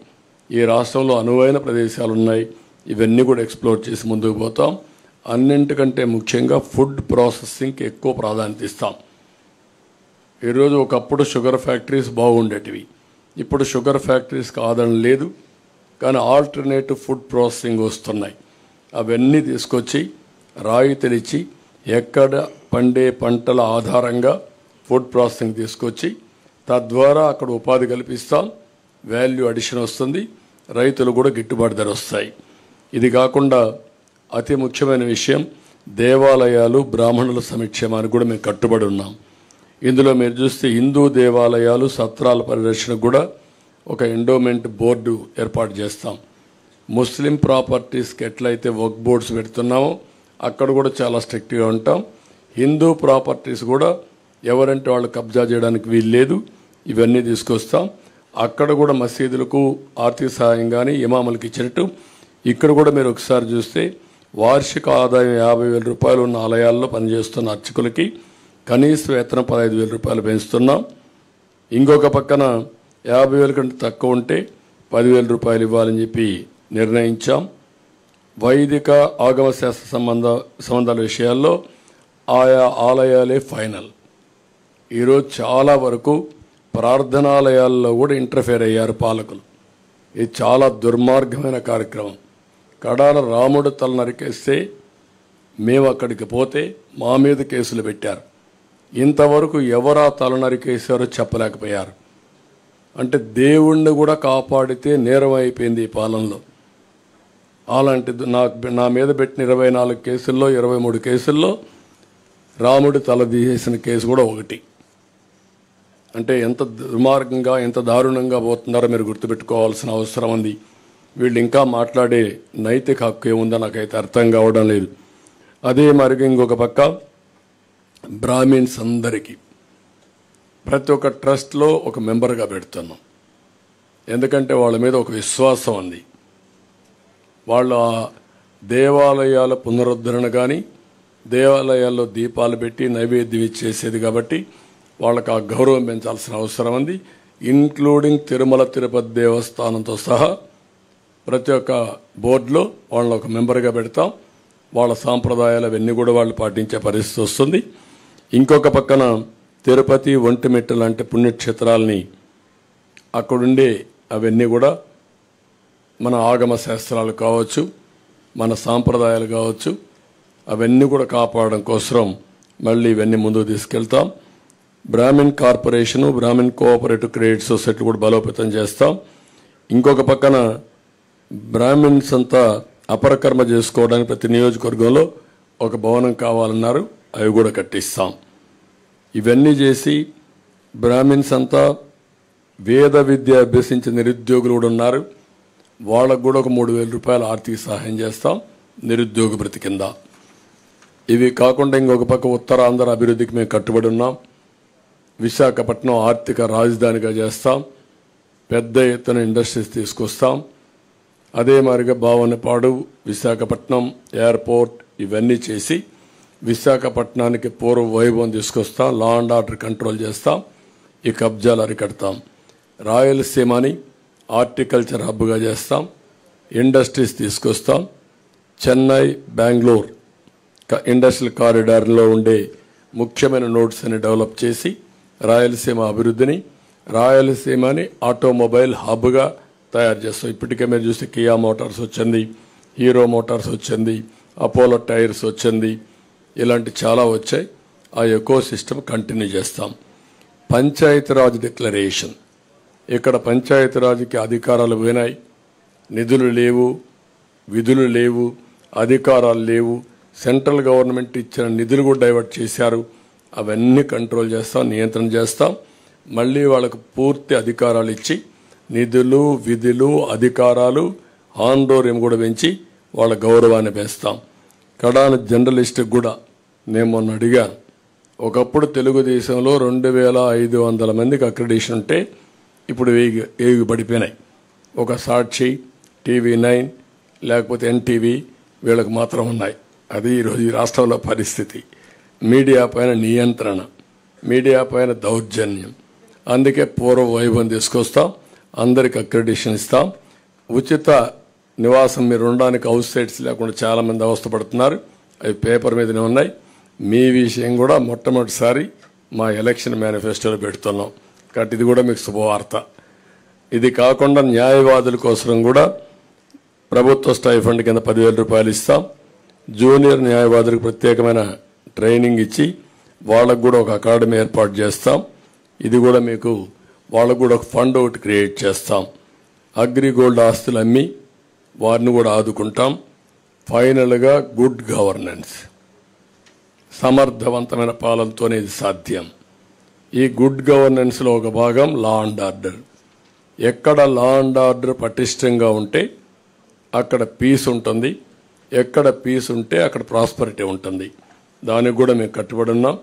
ఈ రాష్ట్రంలో అనువైన ప్రదేశాలు ఉన్నాయి. ఇవన్నీ కూడా ఎక్స్ప్లోర్ చేసి ముందుకు పోతాం. అన్నింటికంటే ముఖ్యంగా ఫుడ్ ప్రాసెసింగ్కి ఎక్కువ ప్రాధాన్యత ఇస్తాం. ఈరోజు ఒకప్పుడు షుగర్ ఫ్యాక్టరీస్ బాగుండేటివి. ఇప్పుడు షుగర్ ఫ్యాక్టరీస్కి ఆదరణ లేదు. కానీ ఆల్టర్నేటివ్ ఫుడ్ ప్రాసెసింగ్ వస్తున్నాయి. అవన్నీ తీసుకొచ్చి రాయితీలిచ్చి ఎక్కడ పండే పంటల ఆధారంగా ఫుడ్ ప్రాసెసింగ్ తీసుకొచ్చి తద్వారా అక్కడ ఉపాధి కల్పిస్తాం. వాల్యూ అడిషన్ వస్తుంది. రైతులు కూడా గిట్టుబాటు ధర వస్తాయి. ఇది కాకుండా అతి ముఖ్యమైన విషయం దేవాలయాలు, బ్రాహ్మణుల సంక్షేమానికి కూడా మేము కట్టుబడి ఉన్నాం. ఇందులో మీరు చూస్తే హిందూ దేవాలయాలు, సత్రాల పరిరక్షణకు కూడా ఒక ఎండోమెంట్ బోర్డు ఏర్పాటు చేస్తాం. ముస్లిం ప్రాపర్టీస్కి ఎట్లయితే వర్క్ బోర్డ్స్ పెడుతున్నామో అక్కడ కూడా చాలా స్ట్రిక్ట్గా ఉంటాం. హిందూ ప్రాపర్టీస్ కూడా ఎవరంటే వాళ్ళు కబ్జా చేయడానికి వీల్లేదు. ఇవన్నీ తీసుకొస్తాం. అక్కడ కూడా మసీదులకు ఆర్థిక సహాయం కానీ ఇమాములకు ఇచ్చినట్టు ఇక్కడ కూడా మీరు ఒకసారి చూస్తే వార్షిక ఆదాయం 50,000 రూపాయలు ఉన్న ఆలయాల్లో పనిచేస్తున్న అర్చకులకి కనీస వేతనం 15,000 రూపాయలు పెంచుతున్నాం. ఇంకొక పక్కన 50,000 కంటే తక్కువ ఉంటే 10,000 రూపాయలు ఇవ్వాలని చెప్పి నిర్ణయించాం. వైదిక ఆగమ శాస్త్ర సంబంధాల విషయాల్లో ఆయా ఆలయాలే ఫైనల్. ఈరోజు చాలా వరకు ప్రార్థనాలయాల్లో కూడా ఇంటర్ఫేర్ అయ్యారు పాలకులు. ఇది చాలా దుర్మార్గమైన కార్యక్రమం. కడాల రాముడు తల నరికేస్తే మేము అక్కడికి పోతే మా మీద కేసులు పెట్టారు. ఇంతవరకు ఎవరా తల నరికేశారో చెప్పలేకపోయారు. అంటే దేవుణ్ణి కూడా కాపాడితే నేరం అయిపోయింది ఈ పాలనలో. అలాంటి నా మీద పెట్టిన 24 కేసుల్లో 23 కేసుల్లో రాముడి తల తీసేసిన కేసు కూడా ఒకటి. అంటే ఎంత దుర్మార్గంగా ఎంత దారుణంగా పోతున్నారో మీరు గుర్తుపెట్టుకోవాల్సిన అవసరం ఉంది. వీళ్ళు ఇంకా మాట్లాడే నైతిక హక్కు ఏముందో నాకైతే అర్థం కావడం లేదు. అదే మరిగా ఇంకొక పక్క బ్రాహ్మిన్స్ అందరికీ ప్రతి ఒక్క ట్రస్ట్లో ఒక మెంబర్గా పెడుతున్నాం. ఎందుకంటే వాళ్ళ మీద ఒక విశ్వాసం ఉంది. వాళ్ళ దేవాలయాల పునరుద్ధరణ కానీ దేవాలయాల్లో దీపాలు పెట్టి నైవేద్యం ఇచ్చేసేది కాబట్టి వాళ్ళకి ఆ గౌరవం పెంచాల్సిన అవసరం ఉంది. ఇంక్లూడింగ్ తిరుమల తిరుపతి దేవస్థానంతో సహా ప్రతి ఒక్క బోర్డులో వాళ్ళని ఒక మెంబర్గా పెడతాం. వాళ్ళ సాంప్రదాయాలు అవన్నీ కూడా వాళ్ళు పాటించే పరిస్థితి వస్తుంది. ఇంకొక పక్కన తిరుపతి ఒంటిమిట్ట లాంటి పుణ్యక్షేత్రాలని అక్కడుండే అవన్నీ కూడా మన ఆగమ శాస్త్రాలు కావచ్చు, మన సాంప్రదాయాలు కావచ్చు, అవన్నీ కూడా కాపాడడం కోసం మళ్ళీ ఇవన్నీ ముందుకు తీసుకెళ్తాం. Brahmin corporation, Brahmin cooperative credit society కూడా బలోపేతం చేస్తాం. ఇంకొక పక్కన బ్రాహ్మిన్స్ అంతా అపరకర్మ చేసుకోవడానికి ప్రతి నియోజకవర్గంలో ఒక భవనం కావాలన్నారు, అవి కూడా కట్టిస్తాం. ఇవన్నీ చేసి బ్రాహ్మిన్స్ అంతా వేద విద్య అభ్యసించిన నిరుద్యోగులు కూడా ఉన్నారు, వాళ్ళకు కూడా ఒక 3,000 రూపాయల ఆర్థిక సహాయం చేస్తాం నిరుద్యోగ భృతి కింద. ఇవి కాకుండా ఇంకొక పక్క ఉత్తరాంధ్ర అభివృద్ధికి మేము కట్టుబడి ఉన్నాం. విశాఖపట్నం ఆర్థిక రాజధానిగా చేస్తాం. పెద్ద ఎత్తున ఇండస్ట్రీస్ తీసుకొస్తాం. అదే మాదిరిగా భావనపాడు, విశాఖపట్నం ఎయిర్పోర్ట్ ఇవన్నీ చేసి విశాఖపట్నానికి పూర్వ వైభవం తీసుకొస్తాం. లా అండ్ ఆర్డర్ కంట్రోల్ చేస్తాం. ఈ కబ్జాలు అరికడతాం. రాయలసీమని హార్టికల్చర్ హబ్గా చేస్తాం. ఇండస్ట్రీస్ తీసుకొస్తాం. చెన్నై, బెంగళూరు ఇండస్ట్రియల్ కారిడార్లో ఉండే ముఖ్యమైన నోడ్స్ అని డెవలప్ చేసి రాయలసీమ అభివృద్ధిని, రాయలసీమని ఆటోమొబైల్ హబ్గా తయారు చేస్తాం. ఇప్పటికే మీరు చూస్తే కియా మోటార్స్ వచ్చింది, హీరో మోటార్స్ వచ్చింది, అపోలో టైర్స్ వచ్చింది, ఇలాంటి చాలా వచ్చాయి. ఆ ఎకో సిస్టమ్ కంటిన్యూ చేస్తాం. పంచాయతీరాజ్ డిక్లరేషన్, ఇక్కడ పంచాయతీరాజ్కి అధికారాలు పోయినాయి, నిధులు లేవు, విధులు లేవు, అధికారాలు లేవు. సెంట్రల్ గవర్నమెంట్ ఇచ్చిన నిధులు కూడా డైవర్ట్ చేశారు. అవన్నీ కంట్రోల్ చేస్తాం, నియంత్రణ చేస్తాం. మళ్ళీ వాళ్ళకు పూర్తి అధికారాలు ఇచ్చి నిధులు, విధులు, అధికారాలు, ఆందోళన కూడా పెంచి వాళ్ళ గౌరవాన్ని పెంచుతాం. కడాన జర్నలిస్ట్కి కూడా నేను మొన్న అడిగాను. ఒకప్పుడు తెలుగుదేశంలో 2,500 మందికి అక్రిడిషన్ ఉంటే ఇప్పుడు 1000 పడిపోయినాయి. ఒక సాక్షి, TV9 లేకపోతే NTV వీళ్ళకి మాత్రం ఉన్నాయి. అది ఈరోజు ఈ రాష్ట్రంలో పరిస్థితి. మీడియా పైన నియంత్రణ, మీడియా పైన దౌర్జన్యం. అందుకే పూర్వ వైభవం తీసుకొస్తాం. అందరికి అక్రిడిషన్ ఇస్తాం. ఉచిత నివాసం మీరు ఉండడానికి హౌస్ సైట్స్ లేకుండా చాలామంది అవస్థపడుతున్నారు. అవి పేపర్ మీదనే ఉన్నాయి. మీ విషయం కూడా మొట్టమొదటిసారి మా ఎలక్షన్ మేనిఫెస్టోలో పెడుతున్నాం కాబట్టి ఇది కూడా మీకు శుభవార్త. ఇది కాకుండా న్యాయవాదుల కోసం కూడా ప్రభుత్వ స్టైఫండ్ కింద 10,000 రూపాయలు ఇస్తాం. జూనియర్ న్యాయవాదులకు ప్రత్యేకమైన ట్రైనింగ్ ఇచ్చి వాళ్ళకు కూడా ఒక అకాడమీ ఏర్పాటు చేస్తాం. ఇది కూడా మీకు వాళ్ళకు కూడా ఒక ఫండ్ ఒకటి క్రియేట్ చేస్తాం. అగ్రిగోల్డ్ ఆస్తులు అమ్మి వారిని కూడా ఆదుకుంటాం. ఫైనల్గా గుడ్ గవర్నెన్స్, సమర్థవంతమైన పాలనతోనే ఇది సాధ్యం. ఈ గుడ్ గవర్నెన్స్లో ఒక భాగం లా అండ్ ఆర్డర్. ఎక్కడ లా అండ్ ఆర్డర్ పటిష్టంగా ఉంటే అక్కడ పీస్ ఉంటుంది, ఎక్కడ పీస్ ఉంటే అక్కడ ప్రాస్పరిటీ ఉంటుంది. దానికి కూడా మేము కట్టుబడి ఉన్నాం.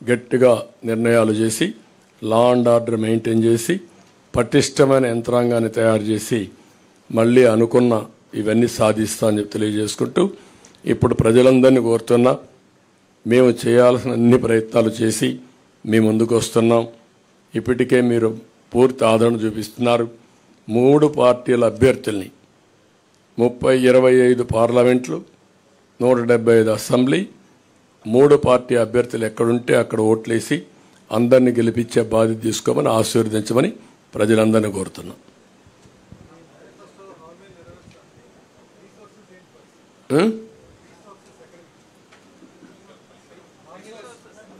గట్టిగా నిర్ణయాలు చేసి లా అండ్ ఆర్డర్ మెయింటైన్ చేసి పటిష్టమైన యంత్రాంగాన్ని తయారు చేసి మళ్ళీ అనుకున్న ఇవన్నీ సాధిస్తామని చెప్పి తెలియజేసుకుంటూ ఇప్పుడు ప్రజలందరినీ కోరుతున్నా, మేము చేయాల్సిన అన్ని ప్రయత్నాలు చేసి మీ ముందుకు వస్తున్నాం. ఇప్పటికే మీరు పూర్తి ఆదరణ చూపిస్తున్నారు. 3 పార్టీల అభ్యర్థుల్ని 25 పార్లమెంట్లు, 175 అసెంబ్లీ, 3 పార్టీ అభ్యర్థులు ఎక్కడుంటే అక్కడ ఓట్లేసి అందరినీ గెలిపించే బాధ్యత తీసుకోమని ఆశీర్వదించమని ప్రజలందరినీ కోరుతున్నాం.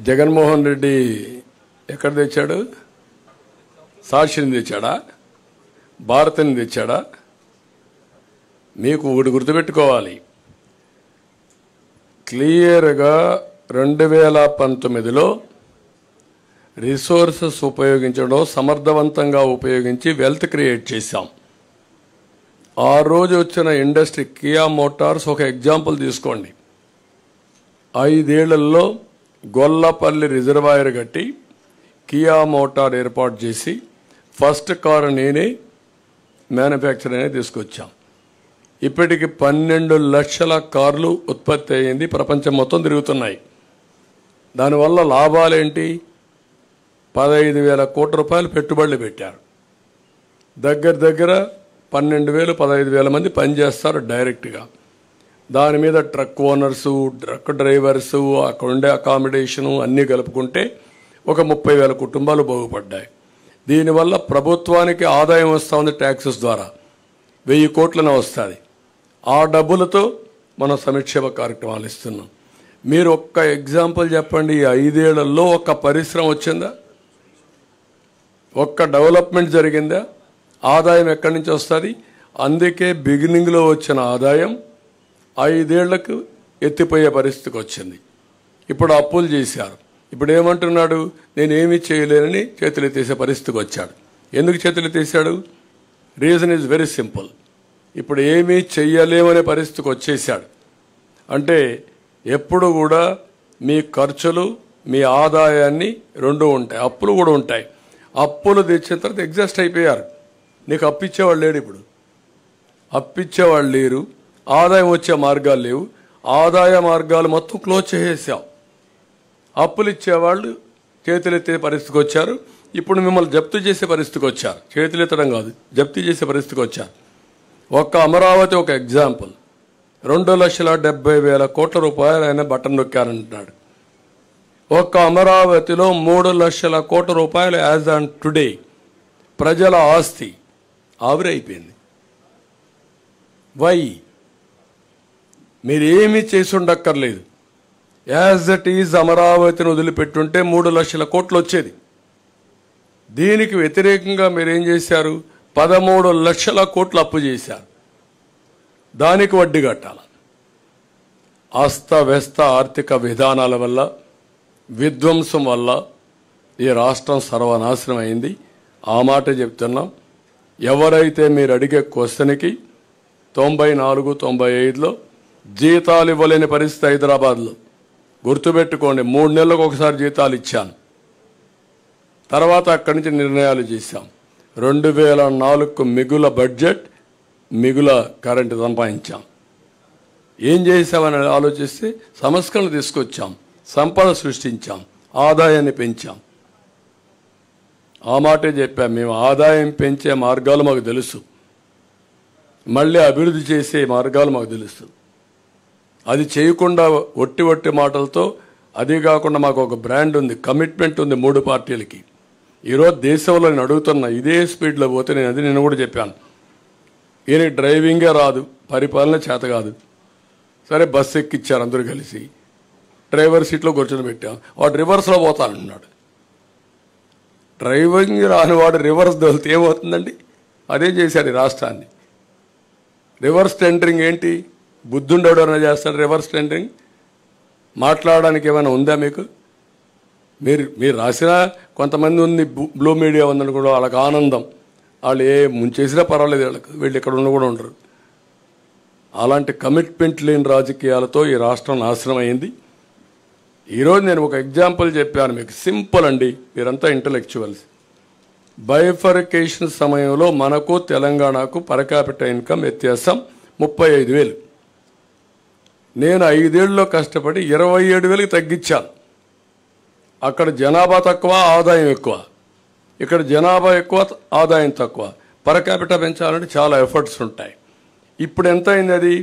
జగన్మోహన్ రెడ్డి ఎక్కడ తెచ్చాడు? సాక్షిని తెచ్చాడా? భారతిని తెచ్చాడా? మీకు ఒకటి గుర్తుపెట్టుకోవాలి, క్లియర్గా 2019లో రిసోర్సెస్ ఉపయోగించడం సమర్థవంతంగా ఉపయోగించి వెల్త్ క్రియేట్ చేశాం. ఆ రోజు వచ్చిన ఇండస్ట్రీ కియా మోటార్స్ ఒక ఎగ్జాంపుల్ తీసుకోండి. 5 ఏళ్లలో గొల్లపల్లి రిజర్వాయర్ కట్టి కియా మోటార్ ఏర్పాటు చేసి ఫస్ట్ కారు నేనే మ్యానుఫ్యాక్చర్ అనేది తీసుకొచ్చాం. ఇప్పటికి 12 లక్షల కార్లు ఉత్పత్తి అయ్యింది, ప్రపంచం మొత్తం తిరుగుతున్నాయి. దానివల్ల లాభాలేంటి? 15,000 కోట్ల రూపాయలు పెట్టుబడులు పెట్టారు. దగ్గర 12,000 15,000 మంది పనిచేస్తారు డైరెక్ట్గా. దాని మీద ట్రక్ ఓనర్సు, ట్రక్ డ్రైవర్సు, అక్కడ ఉండే అకామిడేషను అన్నీ కలుపుకుంటే ఒక 30,000 కుటుంబాలు బాగుపడ్డాయి. దీనివల్ల ప్రభుత్వానికి ఆదాయం వస్తూ ఉంది, ట్యాక్సెస్ ద్వారా 1,000 కోట్లనే వస్తుంది. ఆ డబ్బులతో మనం సంక్షేమ కార్యక్రమాలు ఇస్తున్నాం. మీరు ఒక్క ఎగ్జాంపుల్ చెప్పండి, ఈ 5 ఏళ్లలో ఒక్క పరిశ్రమ వచ్చిందా? ఒక్క డెవలప్మెంట్ జరిగిందా? ఆదాయం ఎక్కడి నుంచి వస్తుంది? అందుకే బిగినింగ్లో వచ్చిన ఆదాయం 5 ఏళ్లకు ఎత్తిపోయే పరిస్థితికి వచ్చింది. ఇప్పుడు అప్పులు చేశారు. ఇప్పుడు ఏమంటున్నాడు? నేనేమీ చేయలేనని చేతులెత్తేసే పరిస్థితికి వచ్చాడు. ఎందుకు చేతులెత్తేసాడు? Reason is very simple. ఇప్పుడు ఏమీ చెయ్యలేమనే పరిస్థితికి వచ్చేసాడు. అంటే ఎప్పుడు కూడా మీ ఖర్చులు మీ ఆదాయాన్ని రెండు ఉంటాయి, అప్పులు కూడా ఉంటాయి. అప్పులు తెచ్చిన తర్వాత ఎగ్జాస్ట్ అయిపోయారు. నీకు అప్పిచ్చేవాళ్ళు లేడు. ఇప్పుడు అప్పిచ్చేవాళ్ళు లేరు, ఆదాయం వచ్చే మార్గాలు లేవు. ఆదాయ మార్గాలు మొత్తం క్లోజ్ చేసేసాం. అప్పులు ఇచ్చేవాళ్ళు చేతులెత్తే పరిస్థితికి వచ్చారు. ఇప్పుడు మిమ్మల్ని జప్తు చేసే పరిస్థితికి వచ్చారు. చేతులెత్తడం కాదు, జప్తు చేసే పరిస్థితికి వచ్చారు. ఒక్క అమరావతి ఒక ఎగ్జాంపుల్. 2,70,000 కోట్ల రూపాయలు ఆయన బటన్ నొక్కారంటున్నాడు. ఒక్క అమరావతిలో 3 లక్షల కోట్ల రూపాయలు యాజ్ ఆన్ టుడే ప్రజల ఆస్తి ఆవిరైపోయింది. వై? మీరేమీ చేసి ఉండక్కర్లేదు. యాజ్ ఇట్ ఈజ్ అమరావతిని వదిలిపెట్టుంటే 3 లక్షల కోట్లు వచ్చేది. దీనికి వ్యతిరేకంగా మీరేం చేశారు? 13 లక్షల కోట్లు అప్పు చేశారు. దానికి వడ్డీ కట్టాలి. అస్తవ్యస్త ఆర్థిక విధానాల వల్ల, విధ్వంసం వల్ల ఈ రాష్ట్రం సర్వనాశనం అయింది. ఆ మాట చెప్తున్నాం. ఎవరైతే మీరు అడిగే క్వశ్చన్కి 94, 95లో జీతాలు ఇవ్వలేని పరిస్థితి హైదరాబాద్లో. గుర్తుపెట్టుకోండి, 3 నెలలకు ఒకసారి జీతాలు ఇచ్చాను. తర్వాత అక్కడి నుంచి నిర్ణయాలు చేశాం. 2004కు మిగుల బడ్జెట్, మిగుల కరెంటు సంపాదించాం. ఏం చేశామని ఆలోచిస్తే సంస్కరణలు తీసుకొచ్చాం, సంపద సృష్టించాం, ఆదాయాన్ని పెంచాం. ఆ మాటే చెప్పాం. మేము ఆదాయం పెంచే మార్గాలు మాకు తెలుసు, మళ్ళీ అభివృద్ధి చేసే మార్గాలు మాకు తెలుసు. అది చేయకుండా ఒట్టి మాటలతో, అది కాకుండా మాకు ఒక బ్రాండ్ ఉంది, కమిట్మెంట్ ఉంది 3 పార్టీలకి. ఈరోజు దేశంలో నేను అడుగుతున్నా, ఇదే స్పీడ్లో పోతే నేను కూడా చెప్పాను, ఈయనకి డ్రైవింగే రాదు, పరిపాలన చేత కాదు. సరే బస్సు ఎక్కిచ్చారు అందరూ కలిసి, డ్రైవర్ సీట్లో కూర్చొని పెట్టాం. వాడు రివర్స్లో పోతానంటున్నాడు. డ్రైవింగ్ రాని వాడు రివర్స్ దొలితే ఏమవుతుందండి? అదే చేశాడు ఈ రాష్ట్రాన్ని. రివర్స్ టెండరింగ్ ఏంటి? బుద్ధుండేవాడు ఏమైనా చేస్తాడు రివర్స్ టెండరింగ్? మాట్లాడడానికి ఏమైనా ఉందా మీకు? మీరు రాసిన కొంతమంది ఉంది, బ్లూ మీడియా ఉందని కూడా వాళ్ళకి ఆనందం. వాళ్ళు ఏ ముంచేసినా పర్వాలేదు, వీళ్ళు ఇక్కడ కూడా ఉండరు. అలాంటి కమిట్మెంట్ లేని రాజకీయాలతో ఈ రాష్ట్రం నాశనం అయింది. ఈరోజు నేను ఒక ఎగ్జాంపుల్ చెప్పాను మీకు, సింపుల్ అండి, మీరంతా ఇంటలెక్చువల్స్. బైఫర్కేషన్ సమయంలో మనకు తెలంగాణకు పర్ క్యాపిటల్ ఇన్కమ్ వ్యత్యాసం 35,000. నేను 5 ఏళ్లలో కష్టపడి 27,000కి తగ్గించాను. అక్కడ జనాభా తక్కువ, ఆదాయం ఎక్కువ. ఇక్కడ జనాభా ఎక్కువ, ఆదాయం తక్కువ. పర్ క్యాపిటల్ పెంచాలంటే చాలా ఎఫర్ట్స్ ఉంటాయి. ఇప్పుడు ఎంత అయింది? అది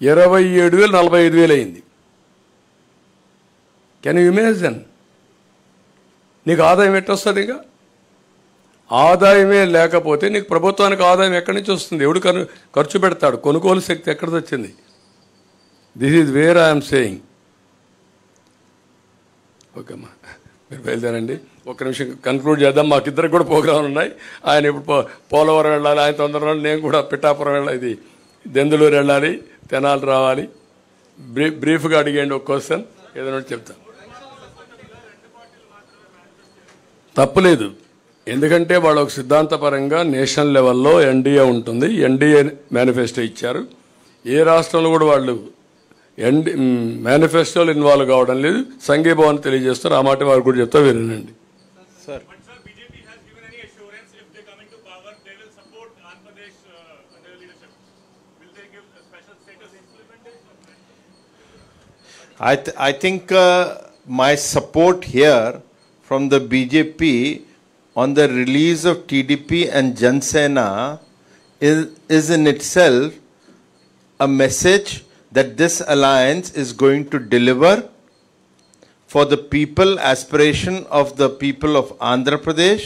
27,000 45,000 అయింది. Can you imagine? నీకు ఆదాయం ఎట్టొస్తుంది? ఇంకా ఆదాయమే లేకపోతే నీకు ప్రభుత్వానికి ఆదాయం ఎక్కడి నుంచి వస్తుంది? ఎవడు ఖర్చు పెడతాడు? కొనుగోలు శక్తి ఎక్కడిది వచ్చింది? This is where I'm saying. ఓకేమ్మా, మీరు బయలుదేరండి. ఒక్క నిమిషం కన్క్లూడ్ చేద్దాం. మాకిద్దరికి కూడా ప్రోగ్రాంలు ఉన్నాయి. ఆయన ఇప్పుడు పోలవరం వెళ్ళాలి, ఆయన తొందరగా నేను కూడా పిఠాపురం వెళ్ళాలి, ఇది దెందులూరు వెళ్ళాలి, తెనాలి రావాలి. బ్రీఫ్గా అడిగేయండి ఒక క్వశ్చన్, ఏదైనా చెప్తాను. తప్పులేదు, ఎందుకంటే వాళ్ళు ఒక సిద్ధాంతపరంగా నేషనల్ లెవెల్లో ఎన్డీఏ ఉంటుంది. ఎన్డీఏ మేనిఫెస్టో ఇచ్చారు. ఏ రాష్ట్రంలో కూడా వాళ్ళు మేనిఫెస్టోలు ఇన్వాల్వ్ కావడం లేదు. సంఘీభావాన్ని తెలియజేస్తారు. ఆ మాట వారు కూడా చెప్తా వినండి. Sir. But sir, BJP has given any assurance if they come into power, they will support Andhra Pradesh under leadership. Will they give a special status implementation? I think my support here from the BJP on the release of TDP and Jan Sena is in itself a message that this alliance is going to deliver for the people, aspiration of the people of Andhra Pradesh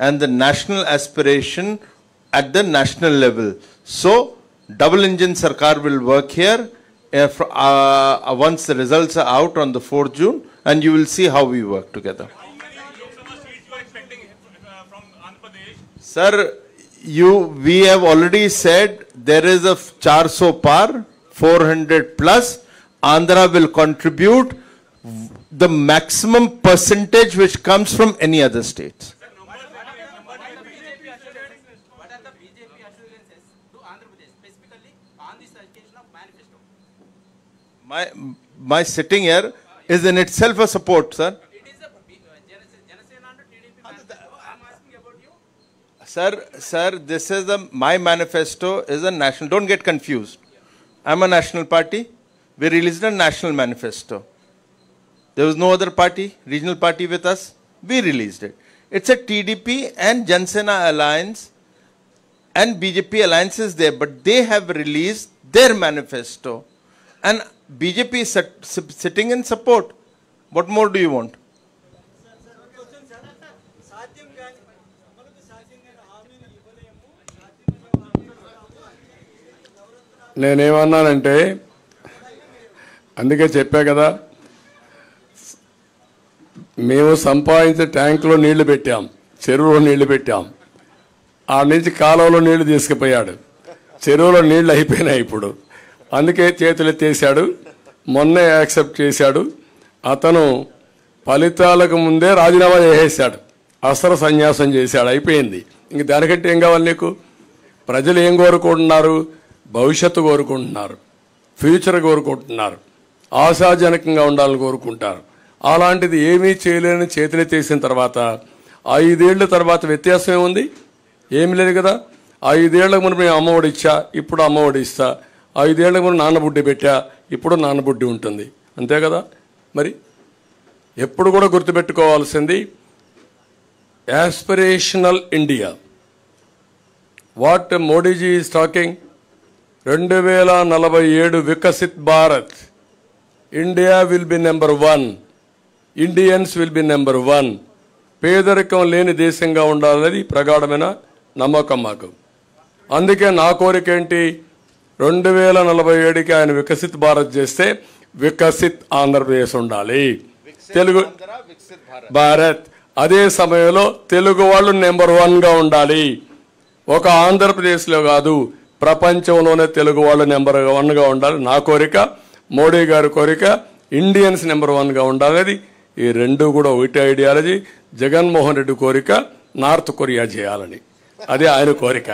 and the national aspiration at the national level. So, double engine Sarkar will work here once the results are out on the 4th June, and you will see how we work together. How many Lok Sabha seats you are expecting from Andhra Pradesh? Sir, we have already said there is a 400 par, 400 plus. Andhra will contribute the maximum percentage which comes from any other states. What are the BJP assurances to Andhra Pradesh, specifically on this occasion of manifesto? My sitting here is in itself a support, sir. It is a Janasena and TDP manifesto. I'm asking about you. Sir, this is my manifesto is a national. Don't get confused. I'm a national party. We released a national manifesto. There was no other party, regional party with us. We released it. It's a TDP and Jan Sena alliance and BJP alliance is there, but they have released their manifesto. And BJP is sitting in support. What more do you want? నేనేమన్నానంటే, అందుకే చెప్పా కదా, మేము సంపాదించే ట్యాంకులో నీళ్లు పెట్టాం, చెరువులో నీళ్లు పెట్టాం. ఆ నుంచి కాలువలో నీళ్లు తీసుకుపోయాడు. చెరువులో నీళ్లు అయిపోయినాయి ఇప్పుడు. అందుకే చేతులు ఎత్తేసాడు. మొన్నే యాక్సెప్ట్ చేశాడు. అతను ఫలితాలకు ముందే రాజీనామా చేసేసాడు. అస్త్ర సన్యాసం చేశాడు. అయిపోయింది. ఇంక దానికంటే ఏం కావాలి నీకు? ప్రజలు ఏం కోరుకుంటున్నారు? భవిష్యత్తు కోరుకుంటున్నారు, ఫ్యూచర్ కోరుకుంటున్నారు, ఆశాజనకంగా ఉండాలని కోరుకుంటారు. అలాంటిది ఏమీ చేయలేని చేతులెత్తేసిన తర్వాత 5 ఏళ్ల తర్వాత వ్యత్యాసం ఏముంది? ఏమి లేదు కదా. 5 ఏళ్లకు ముందు మేము అమ్మఒడి ఇచ్చా, ఇప్పుడు అమ్మఒడి ఇస్తా. 5 ఏళ్లకు ముందు నాన్నబుడ్డి పెట్టా, ఇప్పుడు నాన్నబుడ్డి ఉంటుంది. అంతే కదా. మరి ఎప్పుడు కూడా గుర్తుపెట్టుకోవాల్సింది aspirational India. What Modiji is talking, 2047 Viksit Bharat. India will be number 1, Indians will be number 1. పేదరికం లేని దేశంగా ఉండాలనేది ప్రగాఢమైన నమ్మకం మాకు. అందుకే నా కోరిక ఏంటి, 2047కి ఆయన వికసిత్ భారత్ చేస్తే వికసిత్ ఆంధ్రప్రదేశ్ ఉండాలి, తెలుగు భారత్. అదే సమయంలో తెలుగు వాళ్ళు నెంబర్ 1గా ఉండాలి. ఒక ఆంధ్రప్రదేశ్లో కాదు, ప్రపంచంలోనే తెలుగు వాళ్ళు నెంబర్ 1గా ఉండాలి. నా కోరిక, మోడీ గారి కోరిక, ఇండియన్స్ నెంబర్ 1గా ఉండాలనేది. ఈ రెండు కూడా ఒకటి ఐడియాలజీ. జగన్మోహన్ రెడ్డి కోరిక నార్త్ కొరియా చేయాలని, అదే ఆయన కోరిక.